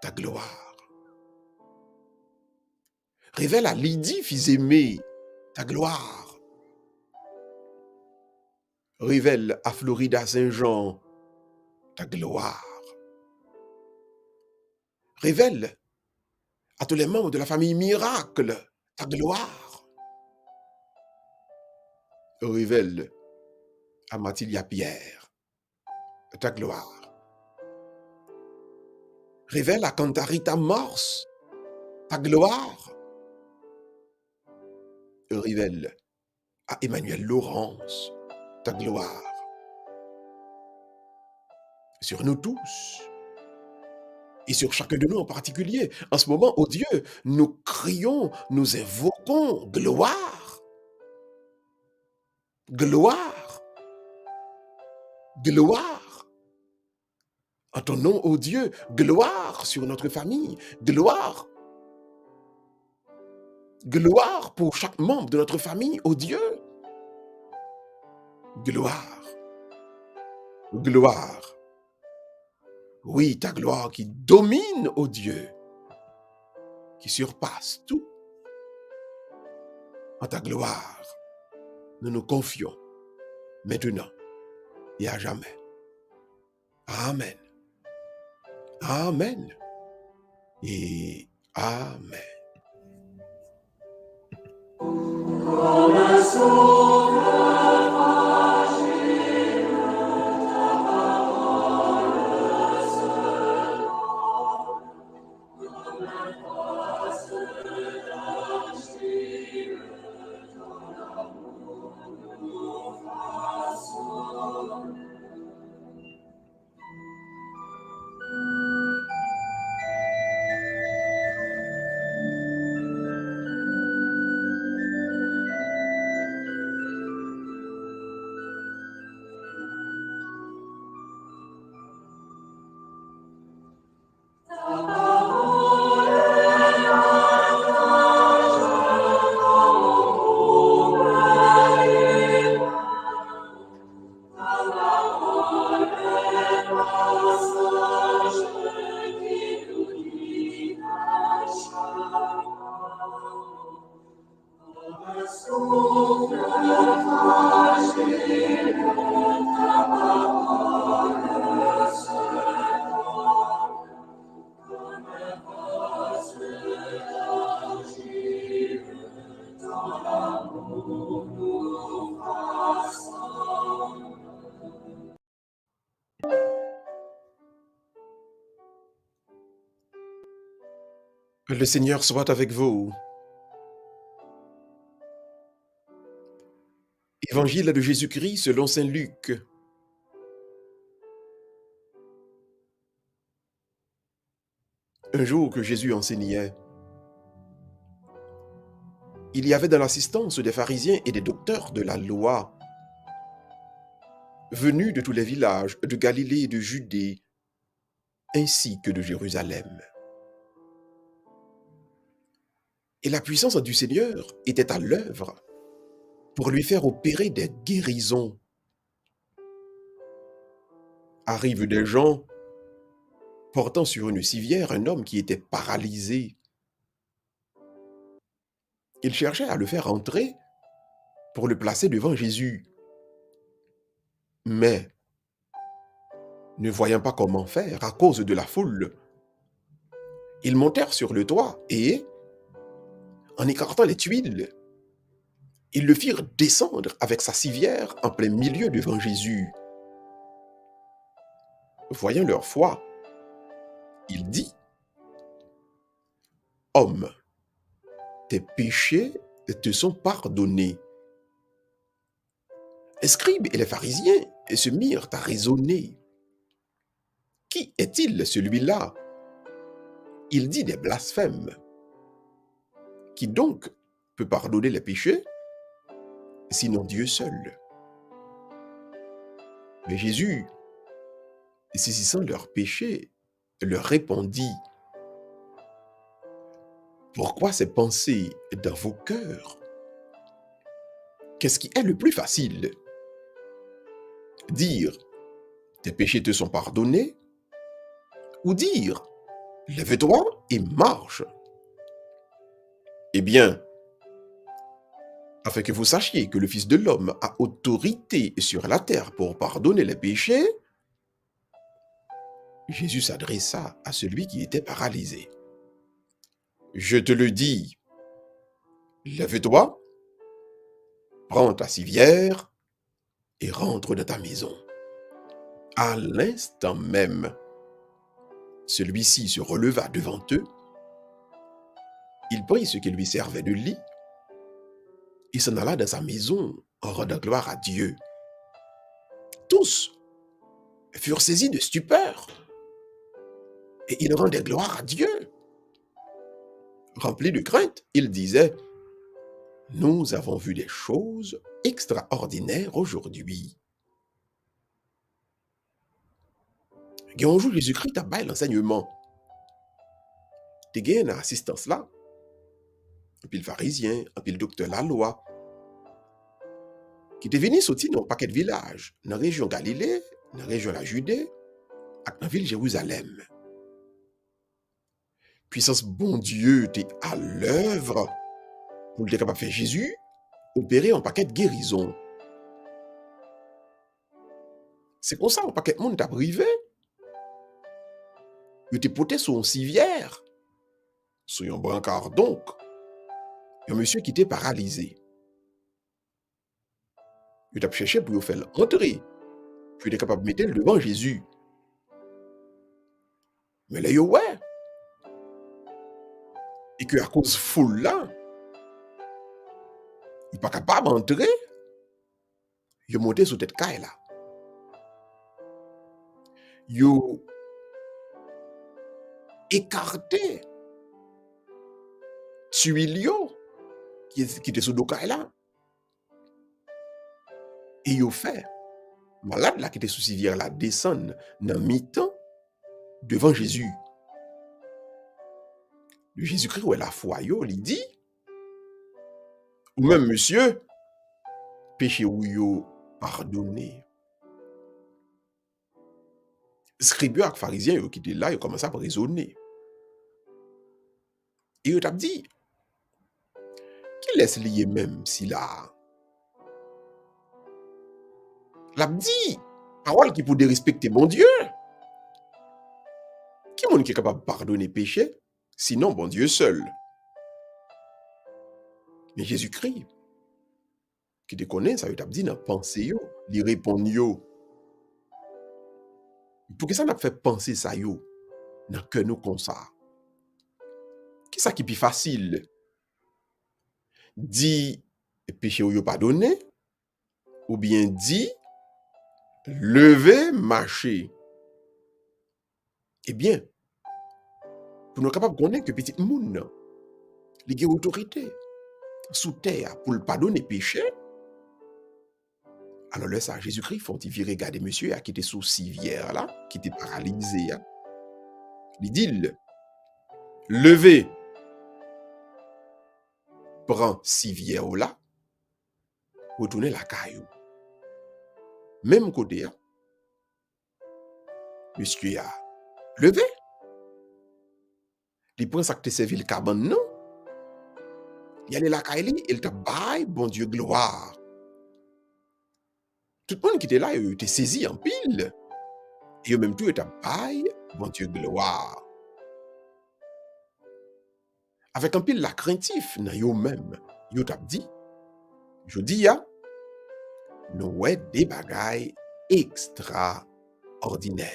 ta gloire. Révèle à Lydie, fils aimé, ta gloire. Révèle à Florida Saint-Jean ta gloire. Révèle à tous les membres de la famille Miracle ta gloire. Révèle à Mathilda Pierre ta gloire. Révèle à Cantarita Morse ta gloire. Révèle à Emmanuel Laurence ta gloire. Sur nous tous et sur chacun de nous en particulier. En ce moment, oh Dieu, nous crions, nous invoquons gloire, gloire, gloire. En ton nom, oh Dieu, gloire sur notre famille, gloire, gloire pour chaque membre de notre famille, oh Dieu, gloire, gloire. Oui, ta gloire qui domine, ô Dieu, qui surpasse tout. En ta gloire, nous nous confions maintenant et à jamais. Amen. Amen. Et Amen. Le Seigneur soit avec vous. Évangile de Jésus-Christ selon saint Luc. Un jour que Jésus enseignait, il y avait dans l'assistance des pharisiens et des docteurs de la loi, venus de tous les villages de Galilée et de Judée, ainsi que de Jérusalem. Et la puissance du Seigneur était à l'œuvre pour lui faire opérer des guérisons. Arrivent des gens portant sur une civière un homme qui était paralysé. Ils cherchaient à le faire entrer pour le placer devant Jésus. Mais, ne voyant pas comment faire à cause de la foule, ils montèrent sur le toit et, en écartant les tuiles, ils le firent descendre avec sa civière en plein milieu devant Jésus. Voyant leur foi, il dit, « Homme, tes péchés te sont pardonnés. » Les scribes et les pharisiens se mirent à raisonner. Qui est-il celui-là? Il dit des blasphèmes. Qui donc peut pardonner les péchés, sinon Dieu seul? Mais Jésus, saisissant leurs péchés, leur répondit, « Pourquoi ces pensées dans vos cœurs? Qu'est-ce qui est le plus facile? Dire, tes péchés te sont pardonnés, ou dire, lève-toi et marche? Eh bien, afin que vous sachiez que le Fils de l'homme a autorité sur la terre pour pardonner les péchés, Jésus s'adressa à celui qui était paralysé. Je te le dis, lève-toi, prends ta civière et rentre dans ta maison. À l'instant même, celui-ci se releva devant eux, il prit ce qui lui servait de lit et s'en alla dans sa maison en rendant gloire à Dieu. Tous furent saisis de stupeur et ils rendaient gloire à Dieu. Remplis de crainte, ils disaient, « Nous avons vu des choses extraordinaires aujourd'hui. » Et un jour, Jésus-Christ a baillé l'enseignement. Tu as une assistance là, un pile pharisien, un pile docteur la loi, qui était venu sortir dans un paquet de villages, dans la région Galilée, dans la région la Judée, et dans la ville Jérusalem. Puissance bon Dieu t'es à l'œuvre pour le capable de faire Jésus opérer un paquet de guérison. C'est pour ça un paquet de monde t'a privé. Il t'est porté sur une civière, sur un brancard donc, un monsieur qui était paralysé. Il t'a cherché pour le faire entrer. Puis il est capable de mettre le devant Jésus. Mais là, ouais. Et que à cause foule là, il n'est pas capable d'entrer. Il est monté sur cette caille là. Il est écarté tuilio qui était sous le caille là. Et il a fait malade là qui était sous civière là descendre dans mi-temps devant Jésus. Le Jésus-Christ ou la foi yo, il dit, ou même monsieur, péché ou yo pardonné. Scribes et pharisiens qui étaient là, ils ont commencé à raisonner. Et ils ont dit, qui laisse lier même si là? L'a dit, parole qui pour respecter mon Dieu. Qui est capable de pardonner péché? Sinon, bon Dieu seul. Mais Jésus-Christ, qui te connaît, ça veut dire dans pensée yo, il répond yo. Pour que ça n'a fait penser ça yo, dans que nous comme ça. Qui ça qui plus facile? Dit péché ou yo pardonné ou bien dit lever, marcher? Eh bien, pour nous capables de connaître que petit moun nan, li gen autorité sous terre pour le pardonner péché. Alors là, ça, Jésus-Christ, faut il virer regarder monsieur qui était sous civière là, qui était paralysé. Hein. Il dit, levez, prend civière là, retournez la caillou. Même côté, hein, monsieur a levé. Il prend ça que te servi le cabane, non? Il allait la caillou, il te baille, bon Dieu, gloire. Tout le monde qui était là, il était saisi en pile. Et même tout était baille, bon Dieu, gloire. Avec un pile la craintif, nan yo même, yo t'a dit, je dis ya, nous ouais des bagailles extraordinaires.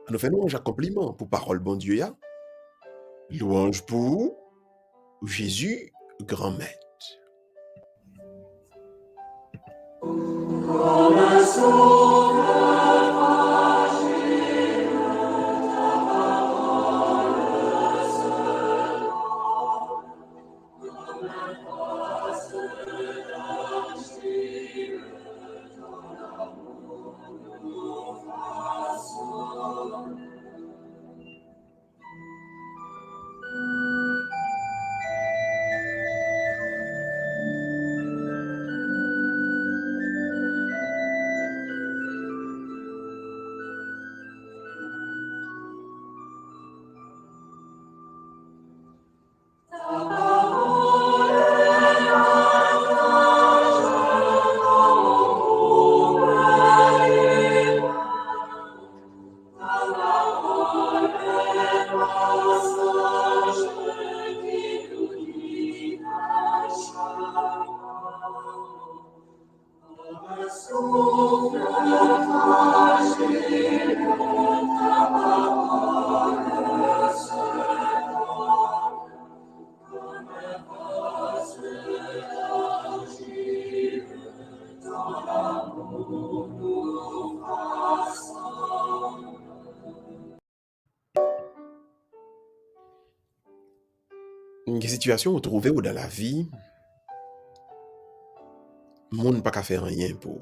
Nous faisons un compliment pour parole bon Dieu ya. Louange pour Jésus, grand maître. Une situation où trouver ou dans la vie, monde pas qu'à faire rien pour.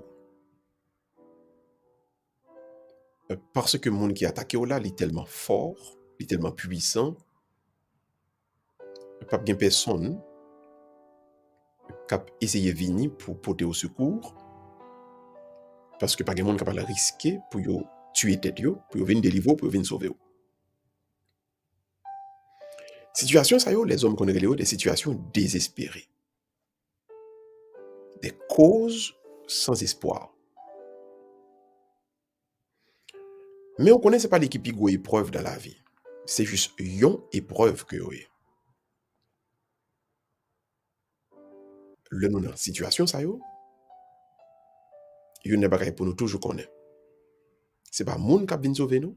Parce que monde qui attaque là, il est tellement fort, il est tellement puissant, pas bien personne qui a essayé de venir pour porter au secours. Parce que pas de monde capable de risquer pour yo tuer tête yo, pour venir délivrer, pour venir sauver. Situation ça yo, les hommes qu'on a des situations désespérées. Des causes sans espoir. Mais on connaît c'est pas l'équipe qui a épreuve dans la vie. C'est juste une épreuve que yo est. Le nous dans situation ça yo, yon ne bagay pour nous toujours connaître. C'est pas moun qui vient sauver nous.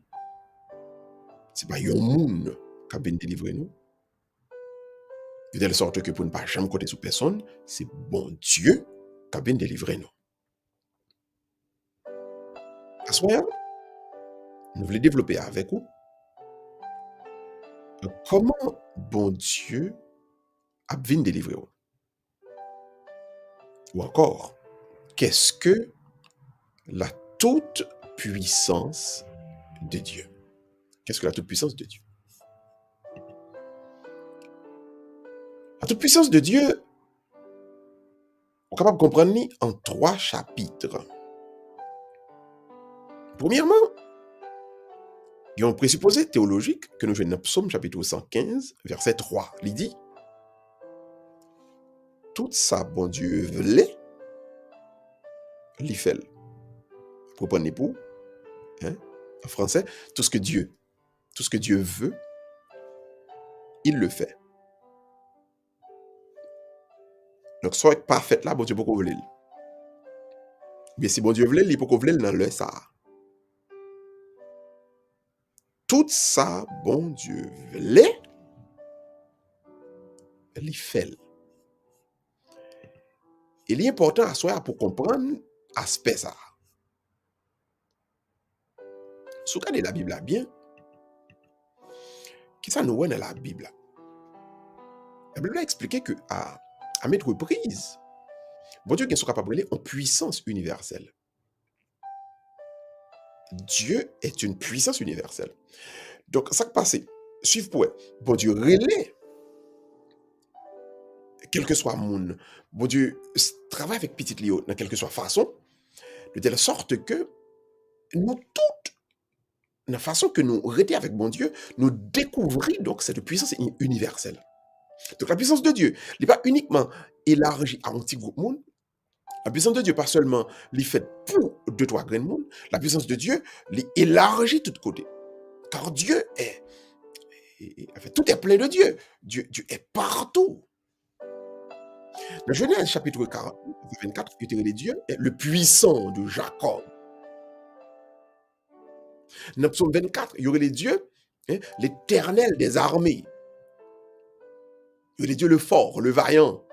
C'est pas yon moun qui vient délivrer nous. De telle sorte que pour ne pas jamais côté sur personne, c'est bon Dieu qui vient délivrer nous. À ce moment, nous voulons développer avec vous comment bon Dieu a vient délivrer nous. Ou encore, qu'est-ce que la toute puissance de Dieu? Qu'est-ce que la toute puissance de Dieu? La toute puissance de Dieu, on est capable de comprendre en 3 chapitres. Premièrement, il y a un présupposé théologique que nous jouons dans Psaume chapitre 115, verset 3. Il dit, tout ça, bon Dieu voulait, il fait. Vous comprenez pour? Hein? En français, tout ce que Dieu veut, il le fait. Donc, soit parfait là, bon Dieu peut qu'on voulait. Mais si bon Dieu voulait, il peut qu'on voulait dans le ça. tout ça, bon Dieu, voulait, il fait. Il est important à soi pour comprendre aspect ça. Si vous regardez la Bible là bien, qui ça nous voit dans la Bible là? La Bible a expliqué que à maintes reprises, bon Dieu est capable de en puissance universelle. Dieu est une puissance universelle. Donc, ça qui passe, suivez pour bon Dieu relais, quel que soit mon, bon Dieu travaille avec petit Léo dans quelque soit façon, de telle sorte que nous toutes, la façon que nous arrêtons avec bon Dieu, nous découvrons donc cette puissance universelle. Donc la puissance de Dieu n'est pas uniquement élargie à un petit groupe monde. La puissance de Dieu pas seulement les fait pour deux trois grains de monde. La puissance de Dieu les élargit de tous côtés. Car Dieu en fait, tout est plein de Dieu. Dieu est partout. Dans Genèse chapitre 40, 24, Dieu est le puissant de Jacob. Dans Psaume 24, il y aurait les dieux, l'éternel des armées. Il y aurait les dieux le fort, le vaillant.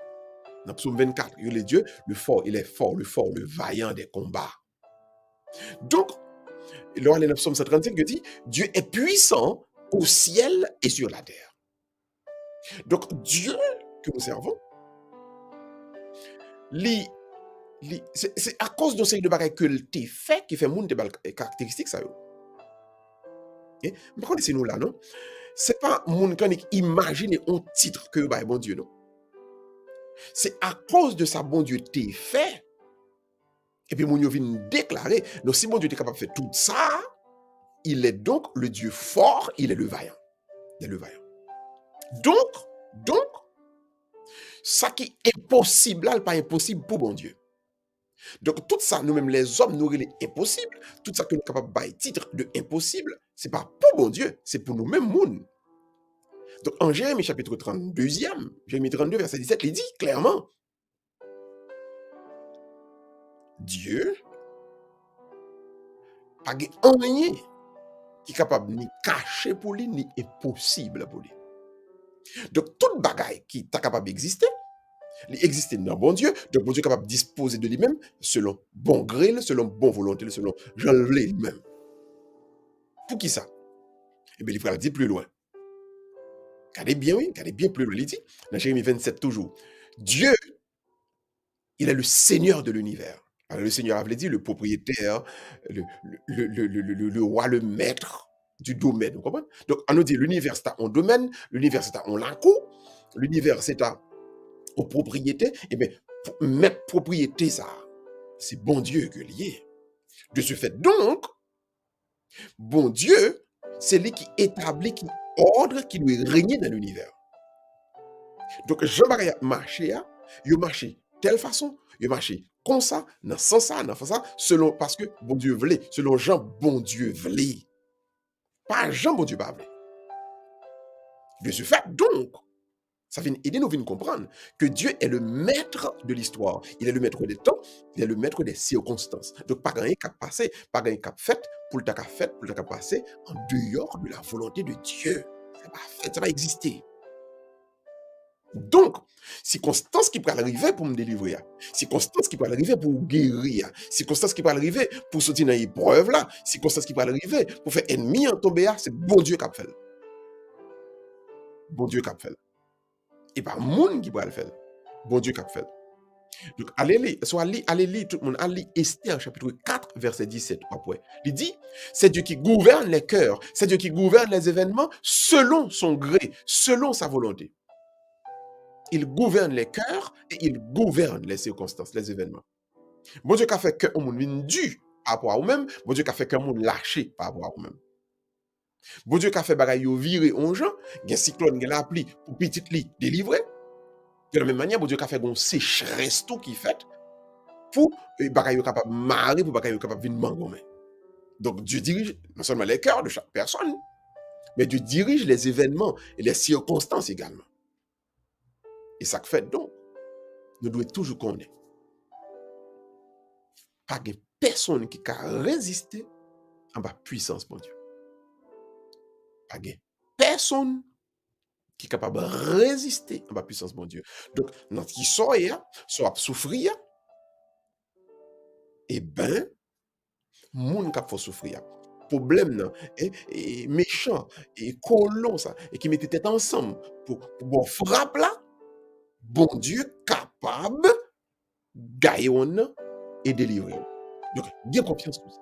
Dans Psaume 24, il y aurait les dieux, le fort, il est fort, le vaillant des combats. Donc, là, dans Psaume 135, il dit, Dieu est puissant au ciel et sur la terre. Donc, Dieu que nous servons, c'est à cause de ces deux bagages que t'es fait qui fait monde des caractéristiques ça. Mais par contre, c'est nous là, non? C'est pas mon qui imagine un titre que bah bon Dieu, non? C'est à cause de ça, bon Dieu t'es fait. Et puis mon Dieu vient déclarer, donc si mon Dieu est capable de faire tout ça, il est donc le Dieu fort, il est le vaillant. Il est le vaillant. Donc, ça qui est possible là, n'est pas impossible pour bon Dieu. Donc, tout ça, nous-mêmes, les hommes, nous, il est impossible. Tout ça que nous sommes capables de bailler titre de impossible, ce n'est pas pour bon Dieu, c'est pour nous-mêmes, monde. Donc, en Jérémie chapitre 32e, Jérémie 32, verset 17, il dit clairement, Dieu, pas rien qui est capable ni cacher pour lui, ni impossible pour lui. Donc, toute bagaille qui est capable d'exister, il existe dans bon Dieu, donc bon Dieu est capable de disposer de lui-même selon bon gré, selon bon volonté, selon Jean lui-même. Pour qui ça? Eh bien, il va le dire plus loin. Regardez bien, oui, regardez bien plus loin. Il dit, dans Jérémie 27 toujours, Dieu, il est le Seigneur de l'univers. Alors, le Seigneur avait dit le propriétaire, le roi, le maître du domaine. Vous comprenez? Donc, on nous dit l'univers c'est un domaine, l'univers c'est un lanco, l'univers c'est un propriété. Eh bien, mettre propriété, ça, c'est bon Dieu que lié. De ce fait, donc, bon Dieu, c'est lui qui établit, qui ordre, qui doit régner dans l'univers. Donc, Jean-Marie a marché, il marche telle façon, il marche comme ça, dans ce sens, dans ça, selon, parce que bon Dieu voulait, selon Jean, bon Dieu voulait. Pas Jean, bon Dieu pas voulait. De ce fait, donc, ça vient aider nous à comprendre que Dieu est le maître de l'histoire. Il est le maître des temps, il est le maître des circonstances. Donc, pas rien qu'à passer, pas rien qu'à fait, pour le temps qu'à fait, pour le temps qu'à passer, en dehors de la volonté de Dieu. Ça va fait, ça va exister. Donc, circonstance qui peut arriver pour me délivrer, circonstance qui peut arriver pour guérir, circonstance qui peut arriver pour sortir dans l'épreuve là, circonstance qui peut arriver pour faire ennemi en tomber, c'est bon Dieu qui a fait. Bon Dieu qui a fait. Et pas monde qui peut le faire. Bon Dieu qui a fait. Donc, allez lire, tout le monde, allez lire Esther chapitre 4, verset 17 après. Il dit, c'est Dieu qui gouverne les cœurs, c'est Dieu qui gouverne les événements selon son gré, selon sa volonté. Il gouverne les cœurs et il gouverne les circonstances, les événements. Bon Dieu qui a fait qu'un monde vienne dû par rapport à vous-même, bon Dieu qui a fait qu'un monde lâché par rapport à vous-même. Bon Dieu qui a fait bagaille yo virer on gens, gen cyclone gen la pluie pour petit li délivrer. De la même manière, bon Dieu qui a fait gon sécheresse tout qui fait pour bagaille yo capable marrer, pour bagaille yo capable venir mangomer. Donc Dieu dirige non seulement les cœurs de chaque personne, mais Dieu dirige les événements et les circonstances également. Et ça fait donc, nous devons toujours connaître. Pas de personne qui a résisté en bas puissance, mon Dieu. pas de personne qui est capable de résister à la puissance de mon Dieu. Donc, notre qui sort, soit souffrir, eh ben, moun qui faut souffrir. Problème, non, et méchant, et colon, ça, et qui mettait tête ensemble pour bon frappe là, bon Dieu capable de gagner et délivrer. Donc, bien confiance pour ça.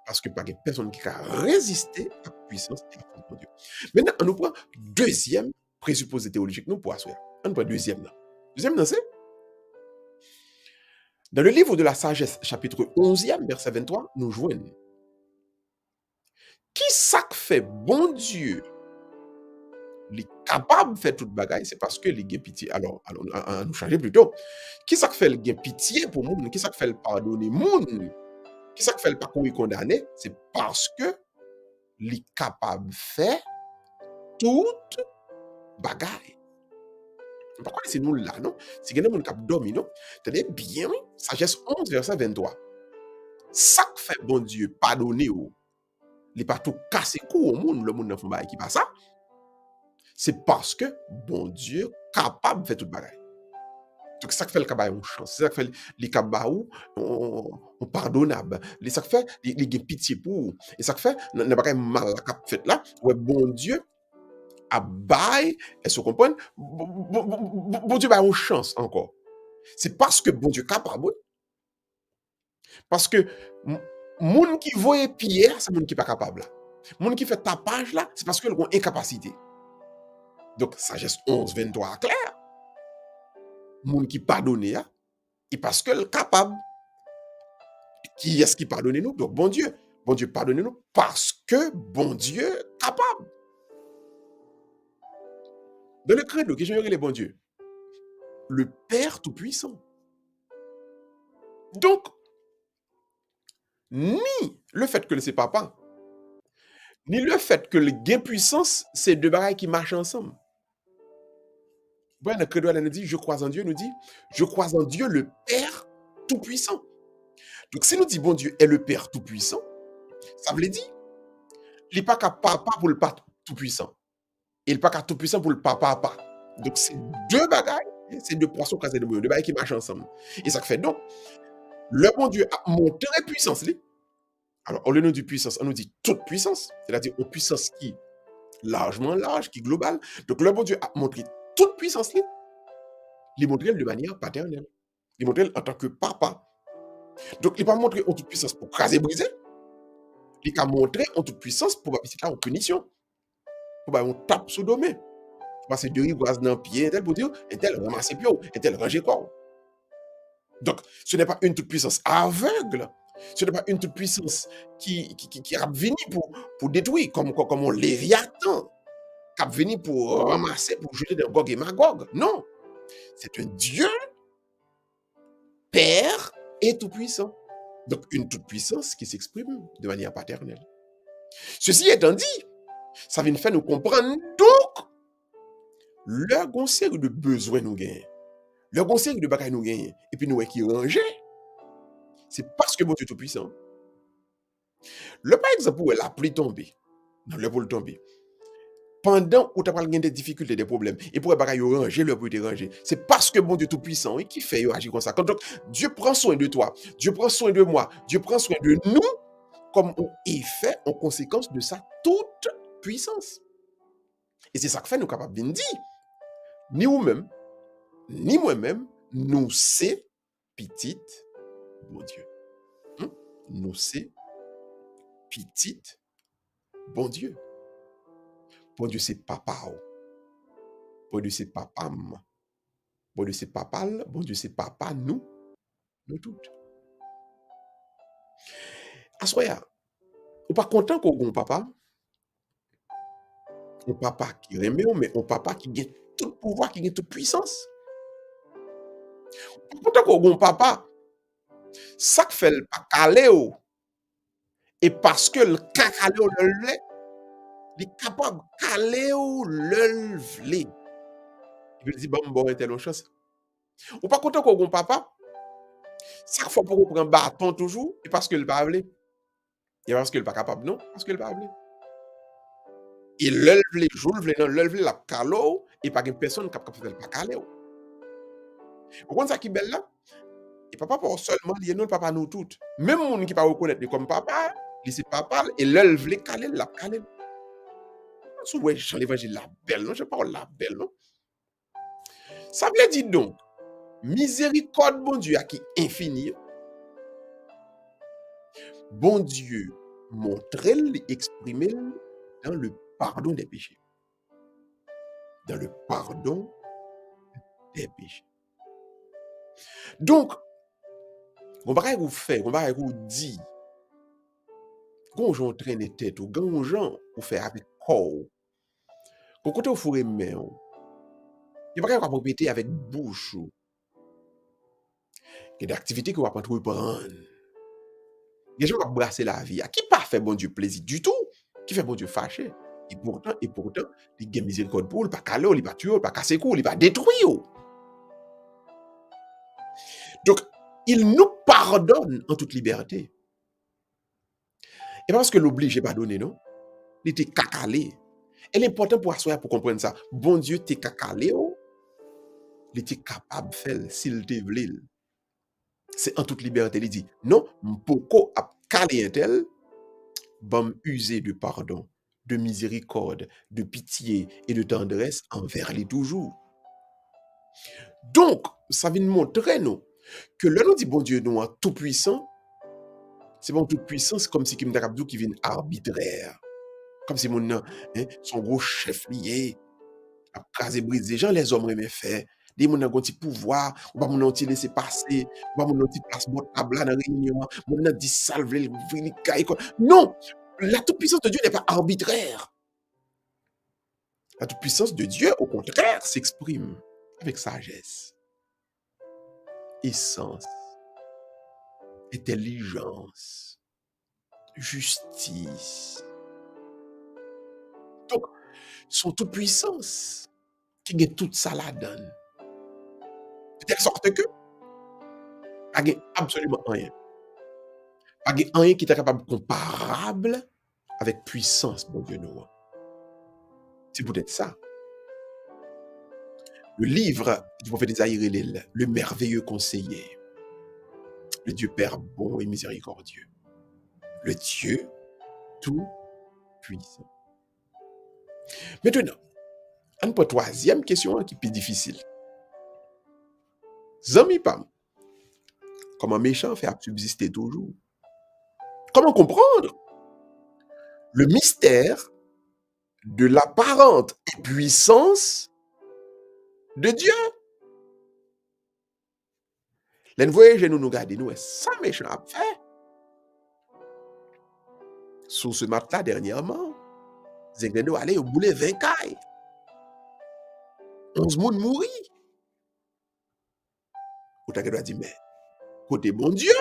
Parce que pas de personne qui a résisté à la puissance et à la force de Dieu. Maintenant, on nous prend deuxième présupposé théologique, nous, pour assurer. On nous prend deuxième là. Deuxième, non, c'est dans le livre de la sagesse, chapitre 11e, verset 23, nous joignons. Qui ça fait bon Dieu, est capable de faire toute bagaille, c'est parce que les gain pitié. Alors, on nous changer plutôt. Qui ça fait le gain pitié pour moun? Qui ça fait le pardonner moun? Qui ça fait le pas condamner? C'est parce que est capable de faire toute bagaille. Pourquoi c'est nous là, non? C'est que nous avons dormi, non? Tenez bien, sagesse 11, verset 23. Ça fait bon Dieu pardonner ou il n'est pas tout cassé cou au monde, le monde n'a pas qui passe ça. C'est parce que bon Dieu capable de faire toute bagaille. Donc ça fait le cabaye une chance, c'est ça fait les cabaou on pardonnable, les ça fait les pitié pour et ça fait n'a pas mal la fait là, ouais bon Dieu a bail et se comprendre bon Dieu a une chance encore. C'est parce que bon Dieu capable. Parce que moun qui voit Pierre, c'est moun qui pas capable là. Moun qui fait tapage là, c'est parce que ont incapacité. Donc sagesse 11 23 clair. Moun qui pardonne et parce que le capable. Qui est-ce qui pardonne nous? Donc bon Dieu pardonne nous parce que bon Dieu capable. Dans le credo qui j'aimerais les bon Dieu, le Père tout-puissant. Donc ni le fait que c'est papa, ni le fait que le gain puissance, c'est deux bagailles qui marchent ensemble. Voilà, le credo elle nous dit, je crois en Dieu, nous dit, je crois en Dieu le Père tout-puissant. Donc si nous dit bon Dieu est le Père tout-puissant, ça veut dire, il n'est pas qu'à papa pour le Père tout-puissant. Il n'est pas qu'à tout-puissant pour le papa. Donc c'est deux bagailles, c'est deux poissons casés de deux bagailles qui marchent ensemble. Et ça fait donc, le bon Dieu a montré puissance. Alors, au lieu de dire puissance, on nous dit toute puissance, c'est-à-dire une puissance qui est largement large, qui est globale. Donc, le bon Dieu a montré toute puissance, il montré de manière paternelle. Il montré en tant que papa. Donc, il n'a pas montré en toute puissance pour craser, briser. Il a montré en toute puissance pour passer là en punition. Pour on tape sous domaine. Pour passer de rivoise dans le pied, tel pour dire, un tel ramasser pied, un tel ranger quoi. Donc, ce n'est pas une toute puissance aveugle. Ce n'est pas une toute puissance qui a venu pour détruire, comme on Léviathan, qui a venu pour ramasser, pour jeter dans Gog et Magog. Non. C'est un Dieu, Père et tout-puissant. Donc, une toute-puissance qui s'exprime de manière paternelle. Ceci étant dit, ça vient faire nous comprendre donc le conseil de besoin nous gagne, le conseil de bagaille nous gagne, et puis nous qui ranger. C'est parce que bon Dieu tout-puissant. Le par exemple où la pluie tombée, dans le vol tombé, pendant où tu as des difficultés, des problèmes, et pour bagaille ranger, le pour te ranger, c'est parce que bon Dieu tout-puissant qui fait agir comme ça. Quand donc Dieu prend soin de toi, Dieu prend soin de moi, Dieu prend soin de nous, comme on est fait en conséquence de sa toute puissance. Et c'est ça que fait nous capables de dire, ni vous-même, ni moi-même, nous c'est petite bon Dieu. Nous c'est petite bon Dieu. Bon Dieu c'est papa. Bon Dieu c'est papa. Bon Dieu c'est papa. Bon Dieu c'est papa nous toutes. Assoya, ou pas content qu'on ait un papa qui remet, mais un papa qui a tout le pouvoir, qui a toute puissance. Ou pas content qu'on ait un papa, ça fait le pas calé, et parce que le calé le lait, il est capable de caler le vle. Il veut dire, bon, il telle chance. Ou pas content qu'on ait un papa, chaque fois pour prendre un bâton toujours, et parce que le pas vle. Et parce qu'il n'est pas capable, non, parce qu'il n'est pas vle. Et l'œuvre, jour, l'œuvre, la calo, et pas une personne qui a fait le pas calé. Vous comprenez ça qui est belle là? Et papa pas seulement lié nous, papa nous toutes. Même monde qui pas reconnaître lui comme papa, lui c'est papa, et l'œuvre, calé, la calé. Sous ouais, Jean l'évangile la belle, non? Je parle la belle, non? Ça veut dire donc, miséricorde, bon Dieu, qui est infini, bon Dieu, montrer, exprimer dans le pardon des péchés. Dans le pardon des péchés. Donc, on va vous faire, on va vous dire, quand on traîne tête, ou quand on fait avec corps, quand on fourre main, il va pas répéter avec bouche. Il y a des activités qu'on va pas trop prendre. Les gens vont brasser la vie. Qui pas fait bon Dieu plaisir du tout, qui fait bon Dieu fâché. Et pourtant, il y a miséricorde pour, il pas calé, il pas tuer, il pas casser cou, il pas détruire. Donc, il nous pardonne en toute liberté. Et parce que l'oblige pas donné, non? Il était cacalé. Et l'important pour asseoir pour comprendre ça, bon Dieu t'es cacalé, il était capable de faire s'il te voulait. C'est en toute liberté. Il dit, non, m'poko a calé un tel, bam user de pardon, de miséricorde, de pitié et de tendresse envers lui toujours. Donc, ça vient nous montrer, nous, que là, nous dit bon Dieu, nous, tout puissant, c'est bon, toute puissance, comme si qui vient arbitraire. Comme si mon son gros chef lié, a crasé briser gens, les hommes aiment faire. Des gens ont un petit pouvoir, ou pas mon petit laisser passer, ou pas mon petit place bon table dans la réunion, mon dit salver non, la toute puissance de Dieu n'est pas arbitraire. La toute puissance de Dieu, au contraire, s'exprime avec sagesse, essence, intelligence, justice. Donc, son toute puissance qui gagne toute ça la donne. De telle sorte que, pas gagne absolument rien. Pas gagne rien qui est capable comparable avec puissance, mon Dieu, nous. C'est peut-être ça. Le livre du prophète Isaïe, le merveilleux conseiller, le Dieu Père bon et miséricordieux, le Dieu tout puissant. Maintenant, on prend troisième question qui est plus difficile. Zami Pam, comment méchant fait à subsister toujours? Comment comprendre le mystère de l'apparente puissance de Dieu? Les voyages nous garder nous, ça méchant a fait. Sur ce matin dernièrement, Zengendo allait au boulet 20 cailles. 11 moun mouri. Ou t'as doit dire, mais, côté bon Dieu,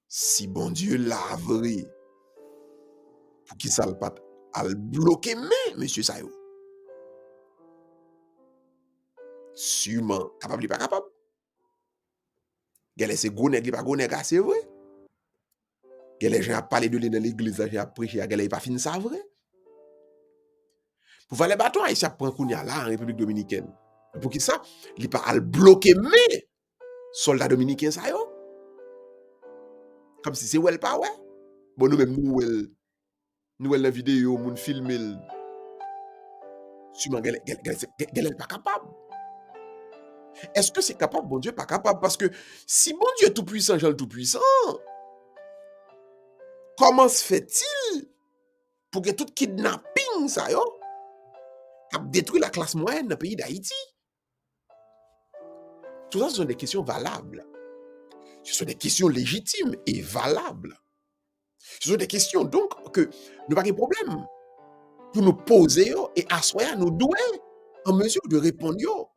si bon Dieu l'a vrai, pour qui ça le pas à le bloquer, mais, monsieur Sayo. Sûrement, capable ou pas capable. Gale c'est gros nèg, pas gros nèg, c'est vrai. Gale gens a parlé de lui dans l'église, j'ai prêché, gale pas fin ça vrai. Pour faire les bâtons, il s'est pris kounya là en République dominicaine. Pour qui ça? Il pas à le bloquer, mais soldats dominicains ça yo. Comme si c'est well pas ouais. Bon nous même nous la vidéo moun filmer. Sûrement gale pas capable. Est-ce que c'est capable? Bon Dieu pas capable parce que si bon Dieu est tout puissant, Jean le tout puissant, comment se fait-il pour que tout kidnapping ça yo a détruit la classe moyenne dans le pays d'Haïti? Tout ça, ce sont des questions valables. Ce sont des questions légitimes et valables. Ce sont des questions donc que nous n'avons pas de problème pour nous poser et asseoir nos doués en mesure de répondre.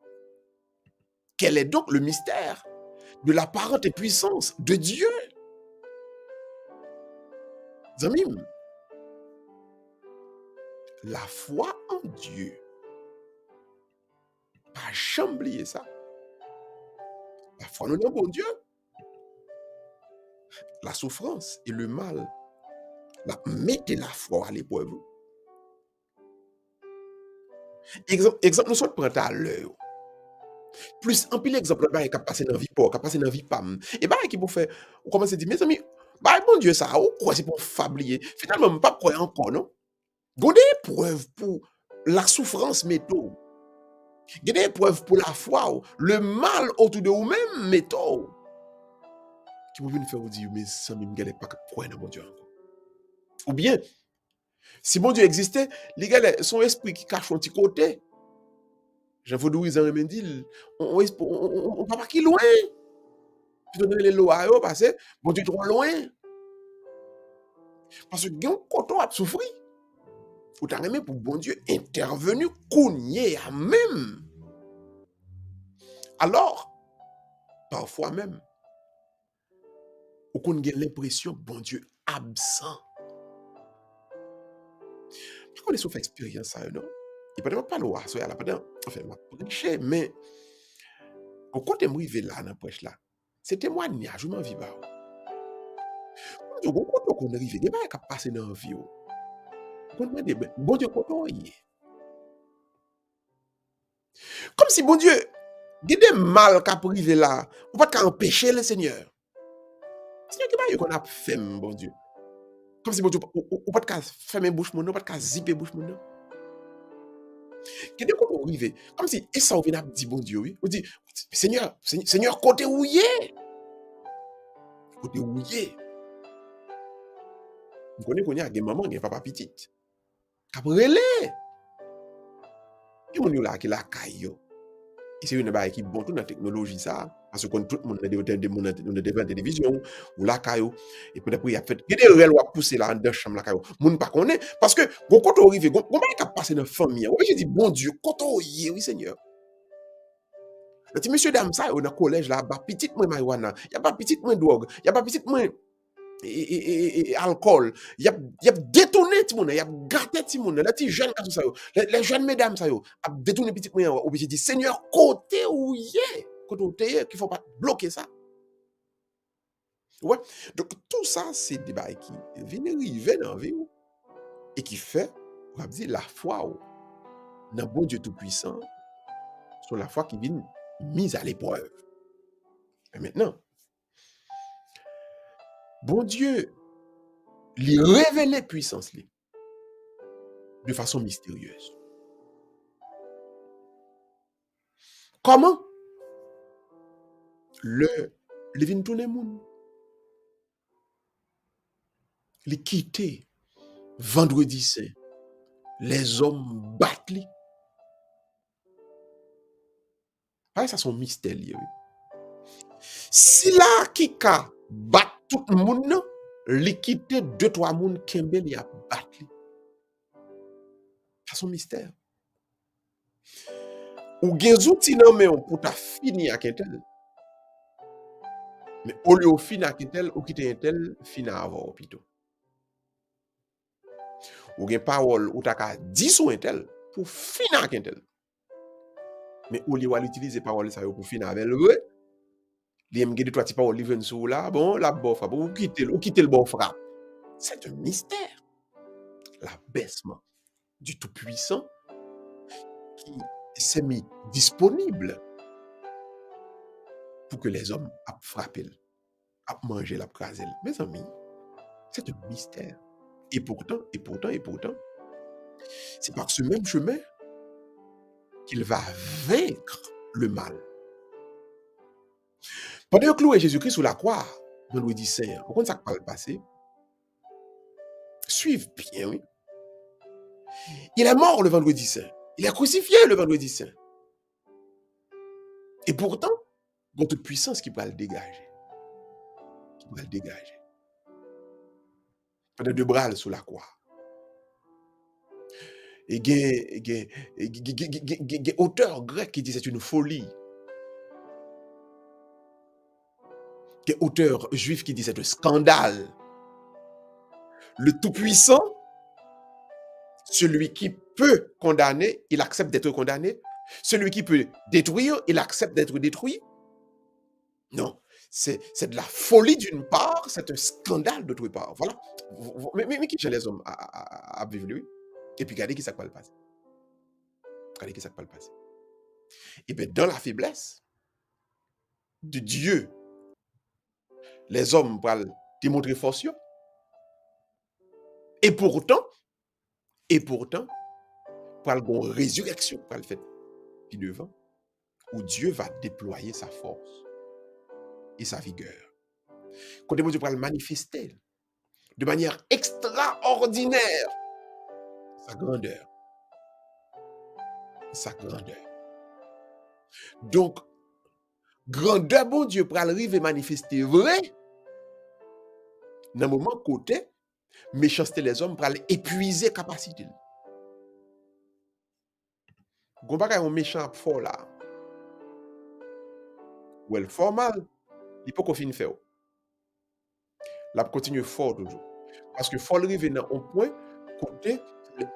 Quel est donc le mystère de l'apparente puissance de Dieu? Zamim, la foi en Dieu, pas jamais oublier ça. La foi en bon Dieu, la souffrance et le mal, mettez la foi à l'épreuve. Exemple, nous sommes prêts à l'heure. Plus un pile exemple, bah, qui a passé dans la vie pauvre, qui a passé dans la vie pam. Et bah, qui pour faire, on commence à dire, mes amis, bah, bon Dieu, ça, ou quoi, c'est pour fablier. Finalement, pas croire encore, non? Il y a des preuves pour la souffrance, métaux. Il y a des preuves pour la foi, le mal autour de vous-même, métaux. Qui vous venir faire vous dire, mais ça, ne me pas croire dans mon Dieu encore. Ou bien, si mon Dieu existait, les gars, son esprit qui cache un petit côté. Jean-Faudou, ils ont dit, on va pas qui loin. Puis donner les lois, parce que mon Dieu trop loin. Parce que quand on a souffert, faut t'arrêter pour bon Dieu intervenu, cougné à même. Alors, parfois même, on a l'impression bon Dieu absent. Par contre, on a expérience ça, non? Il peut pas le voir, ça, là, enfin, m'a prêché, mais au côté moi arrivé là dans prêche là, c'est témoignage, je m'en vis pas. Quand on arrive, des bails qui passent dans la vie, on demande, bon Dieu, quand on y est. Comme si, bon Dieu, il y a des mal qui arrivent là, on ne peut pas empêcher le Seigneur. Seigneur, qui qu'on a fait, bon Dieu. Comme si, bon Dieu, on ne peut pas fermer bouche, on ne peut pas zipper bouche. Quelqu'un qu'on arrive, comme si, et ça, on vient dire, bon Dieu, oui. On dit, Seigneur, côté où y est. Côté où y est. On connaît qu'on y a des mamans, des papa petite. Cabrele. Et on y a là qui la caille. Et c'est une baille qui bon tout dans la technologie ça parce que tout le monde a des devant télévision ou la caillou et puis après il y a fait il y a des réels à pousser là dans chambre la caillou moun pas connaît parce que quand on arrive on va pas passer dans famille ouais j'ai dit bon Dieu quand on y est oui Seigneur le petit monsieur dame ça dans le collège là ba petite moi marijuana il y a pas petite moi drogue il y a pas petite moi et alcool il y a détourné tout monde il y a gâté tout monde les petits jeunes comme ça les jeunes mesdames ça yo a détourné petit moyen obligé dit Seigneur côté où y est côté qu'il faut pas bloquer ça ouais donc tout ça c'est des bails qui viennent arriver dans la vie et qui fait on va dire la foi dans bon Dieu tout puissant sur la foi qui vient mise à l'épreuve et maintenant bon Dieu lui révéler puissance lui de façon mystérieuse. Comment? Le vin tourner moun. Le quitter vendredi saint. Les hommes battent li. Ça son mystère li. Si la qui ka bat tout le monde, li quitter 2-3 moun kembe li a battre li. Ça son mystère. Ou gen zouti nan men pour ta fini ak entel. Mais au lieu de finir avec tel, ou quitter un tel, finir avant plutôt. Ou gen parole ou ta ka 10 ou un tel pour finir avec un tel. Mais au lieu d'utiliser parole ça pour finir avec le vrai, li aime gade 3 ti parole li ven sou là, bon, la bon frappe, ou quitter le bon frappe. C'est un mystère. L'abaissement du Tout-Puissant qui s'est mis disponible pour que les hommes a frappé, a mangé, a crasé. Mes amis, c'est un mystère. Et pourtant, c'est par ce même chemin qu'il va vaincre le mal. Pendant que cloué Jésus-Christ sous la croix, vendredi saint, vous comprenez ça qui va le passer? Suivez bien, oui. Il est mort le vendredi saint. Il est crucifié le vendredi saint. Et pourtant, il y a toute puissance qui va le dégager. Pendant 2 bras sous la croix. Et il y a auteur grec qui dit c'est une folie. Il y a auteur juif qui dit c'est un scandale. Le Tout-Puissant, celui qui peut condamner, il accepte d'être condamné. Celui qui peut détruire, il accepte d'être détruit. Non, c'est de la folie d'une part, c'est un scandale d'autre part. Voilà. Mais qui chez les hommes à vivre lui? Et puis regardez qui ça va le passer. Regardez qui ça peut le passer. Et bien, dans la faiblesse de Dieu, les hommes vont démontrer force. Et pourtant, pour une résurrection, pour le fait, puis devant, où Dieu va déployer sa force et sa vigueur. Quand Dieu va le manifester de manière extraordinaire, sa grandeur. Sa grandeur. Donc, grandeur, bon Dieu, pour arriver manifester vrai, dans le moment côté, méchanceté les hommes pour aller épuiser capacité. Gon pas un méchant fort là. Ou elle fort mal, il peut qu'on finisse faire. La continue fort toujours. Parce que faut arriver dans un point côté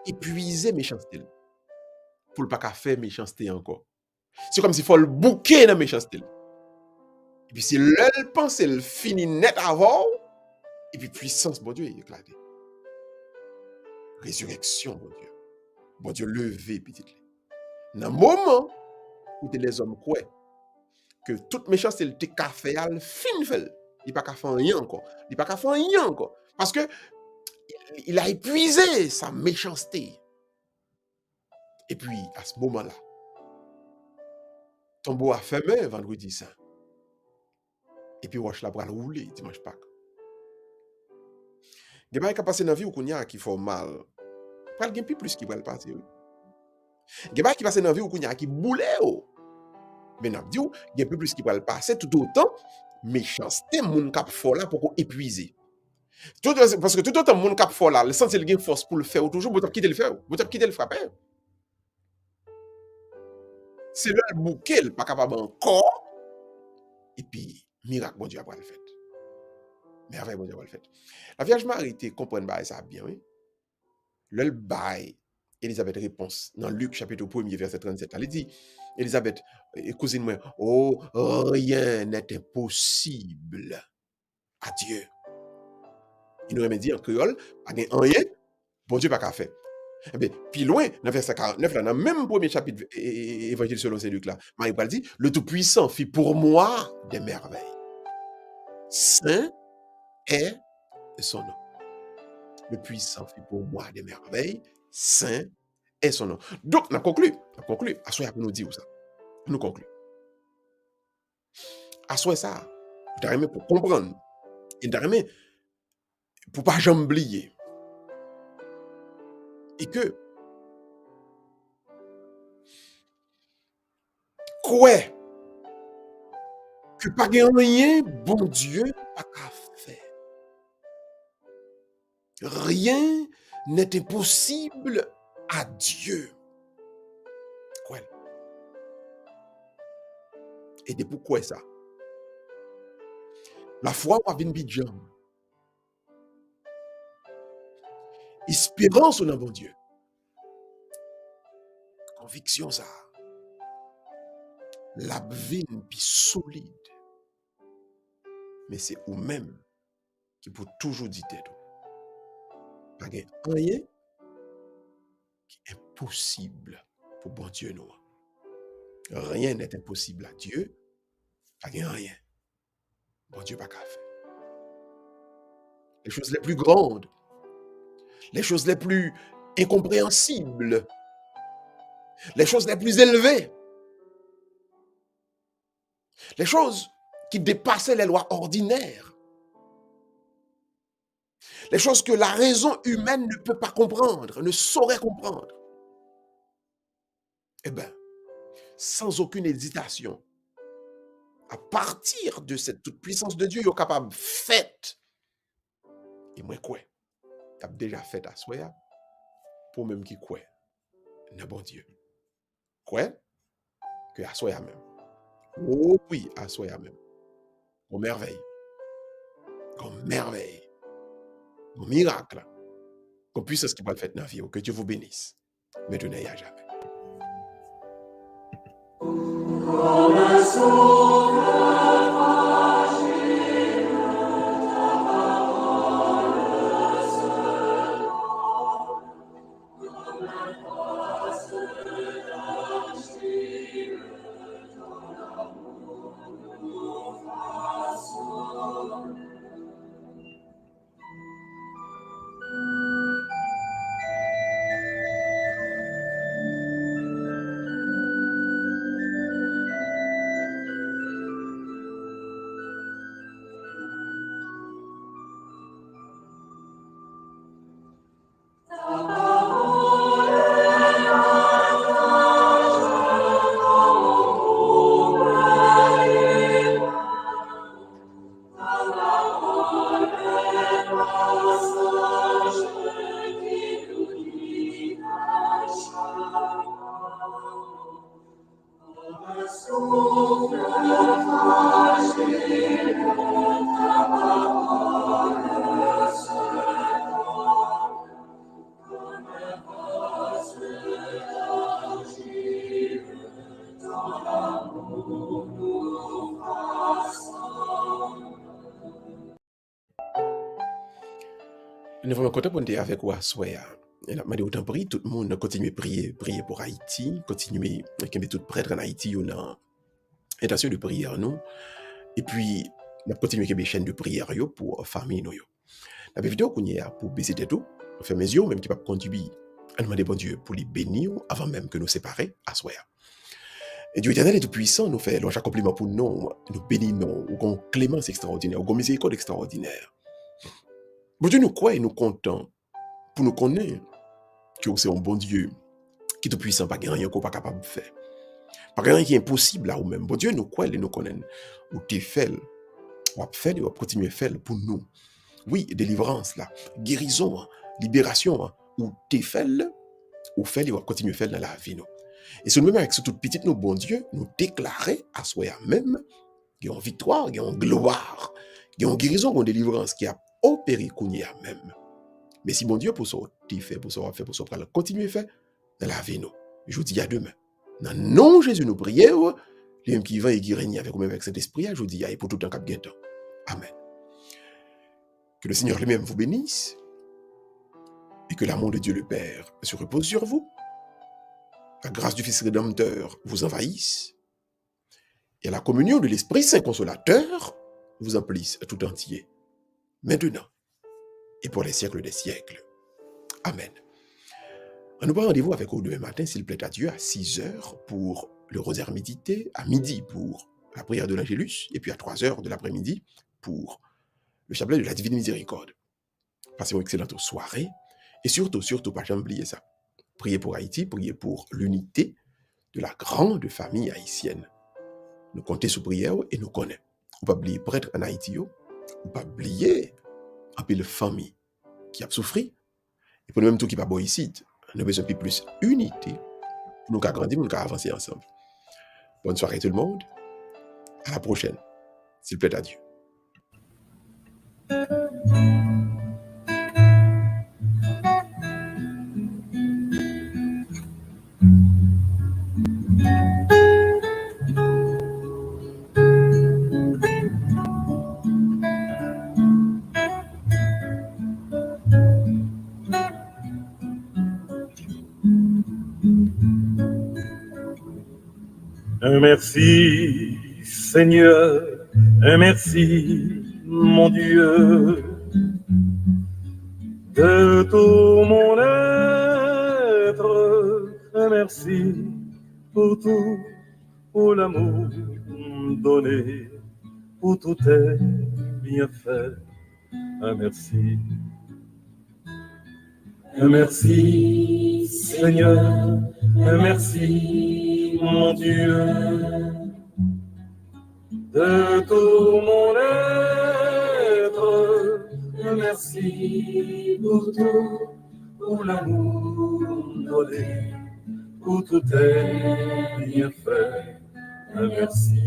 épuiser méchanceté. Pour ne pas faire méchanceté encore. C'est comme s'il faut le bouquer dans méchanceté. Et puis si l'elle pense, elle finit net avant, et puis puissance, bon Dieu, est éclatée. Résurrection, bon Dieu. Bon Dieu, levé, petite. Dans le moment où les hommes croient que toute méchanceté, le café, elle fin fait. Il n'y a pas qu'à faire rien encore. Il n'y a pas qu'à faire rien encore. Parce que il a épuisé sa méchanceté. Et puis, à ce moment-là, tombeau a fermé vendredi saint. Et puis, wash la bras rouler dimanche Pâques. Il y a des passé dans la vie où il y a qui font mal. Il y a plus qui va le passer. Il y a des qui passent dans la vie où il y a qui boule. Mais il y a plus qui va le passer tout autant. Méchanceté, mon cap fort là pour épuiser. Parce que tout autant mon cap fort là, le sens il a force pour le faire toujours, vous quitter le faire, vous quitter le frapper. C'est là le bouquet, pas capable encore. Et puis miracle bon Dieu a pas le fait. Merveille bon Dieu a pas le fait. La Vierge Marie était comprendre ça bien, oui. Le bail Élisabeth réponse dans Luc chapitre 1er verset 37. Elle dit Élisabeth, cousine moi, oh rien n'est impossible à Dieu. Il nous dit en créole, pas rien, bon Dieu pas qu'à faire. Eh bien, puis loin, dans verset 49, là, dans le même premier chapitre, évangile selon Saint Luc là, Marie dit, le Tout-Puissant fit pour moi des merveilles. Saint est son nom. Le Puissant fit pour moi des merveilles. Saint est son nom. Donc, on a conclu. À soi, pour nous dire ça. Nous conclut. À soi, ça, pour comprendre. Et pour ne pas jamais oublier. Et que, quoi que pas rien, bon Dieu, pas qu'à faire. Rien n'est impossible à Dieu. Quoi? Et de pourquoi ça? La foi va venir bidjam. Espérance au bon Dieu. Conviction ça. La vie puis solide. Mais c'est vous-même qui peut toujours dire tête. Pas rien qui est impossible pour bon Dieu nous. Rien n'est impossible à Dieu. Pas rien. Bon Dieu pas qu'à faire. Les choses les plus grandes, les choses les plus incompréhensibles, les choses les plus élevées, les choses qui dépassaient les lois ordinaires, les choses que la raison humaine ne peut pas comprendre, ne saurait comprendre. Eh bien, sans aucune hésitation, à partir de cette toute puissance de Dieu, il est capable de faire. Et moi, quoi? Tu as déjà fait à soi, pour même qui quoi? Non, bon Dieu. Quoi? Que à soi même. Oh oui, à soi même. Une merveille. Une merveille. Un miracle. Une puissance qui va le faire dans la vie. Que Dieu vous bénisse. Maintenant et à jamais. Nous vraiment content pour nous avec vous à soir. Et là, je autant prier, tout le monde continue à prier pour Haïti, continuer à tout prêtre en Haïti, on a intention de prière nous. Et puis, on continue à chaîne de prière pour la famille nous. La vidéo qu'on y a pour baisser tête tout, on fait mes yeux, même qui va contribuer à demander bon Dieu pour les bénir avant même que nous séparer à soir. Et Dieu éternel est tout puissant, nous fait l'ange compliment pour nous bénir nous, ou qu'on clémence extraordinaire, ou qu'on miséricorde extraordinaire. Bon Dieu nous croit et nous content pour nous connaître que c'est un bon Dieu qui est tout puissant, pas rien qu'on pas capable de faire. Pas rien qui est impossible là ou même. Bon Dieu nous croit et nous connaît. Ou t'es fait, ou fait, ou continuer à faire pour nous. Oui, délivrance là, guérison, libération, ou t'es fait, ou fait, ou continuer à faire dans la vie nous. Et c'est nous-mêmes avec ce tout petit, nous, bon Dieu, nous déclarer à soi même qu'il y a une victoire, qu'il y a une gloire, qu'il y a une guérison, qu'il y a une délivrance qui a opéré qu'on y a même. Mais si bon Dieu, pour ça, tu fait, pour ça, fait, pour ça, pour continuer à faire dans la vie, nous. Je vous dis à demain. Dans le nom de Jésus, nous prions, les mêmes qui vont et qui règnent avec nous-mêmes avec cet esprit, je vous dis, et pour tout un cap de temps. Amen. Que le Seigneur lui-même vous bénisse et que l'amour de Dieu le Père se repose sur vous. La grâce du Fils Rédempteur vous envahisse et la communion de l'Esprit Saint Consolateur vous emplisse tout entier, maintenant et pour les siècles des siècles. Amen. On nous prend rendez-vous avec vous demain matin, s'il plaît à Dieu, à 6h pour le rosaire médité, à midi pour la prière de l'Angélus, et puis à 3h de l'après-midi pour le chapelet de la Divine Miséricorde. Passez une excellente soirée, et surtout, pas jamais oublier ça. Priez pour Haïti, priez pour l'unité de la grande famille haïtienne. Nous comptons sous prière et nous connaissons. On ne peut pas oublier prêtre en Haïti, on ne peut pas oublier un peu de famille qui a souffert, et pour nous même tout qui va ici, nous avons besoin de plus unité pour nous grandir, pour nous avancer ensemble. Bonne soirée tout le monde. À la prochaine. S'il plaît à Dieu. Un merci, Seigneur, un merci, mon Dieu, de tout mon être, un merci pour tout, pour l'amour donné, pour tout tes bienfaits, un merci. Un merci, Seigneur, un merci, mon Dieu, de tout mon être, un merci pour tout, pour l'amour donné, pour tout tes bienfaits, un merci.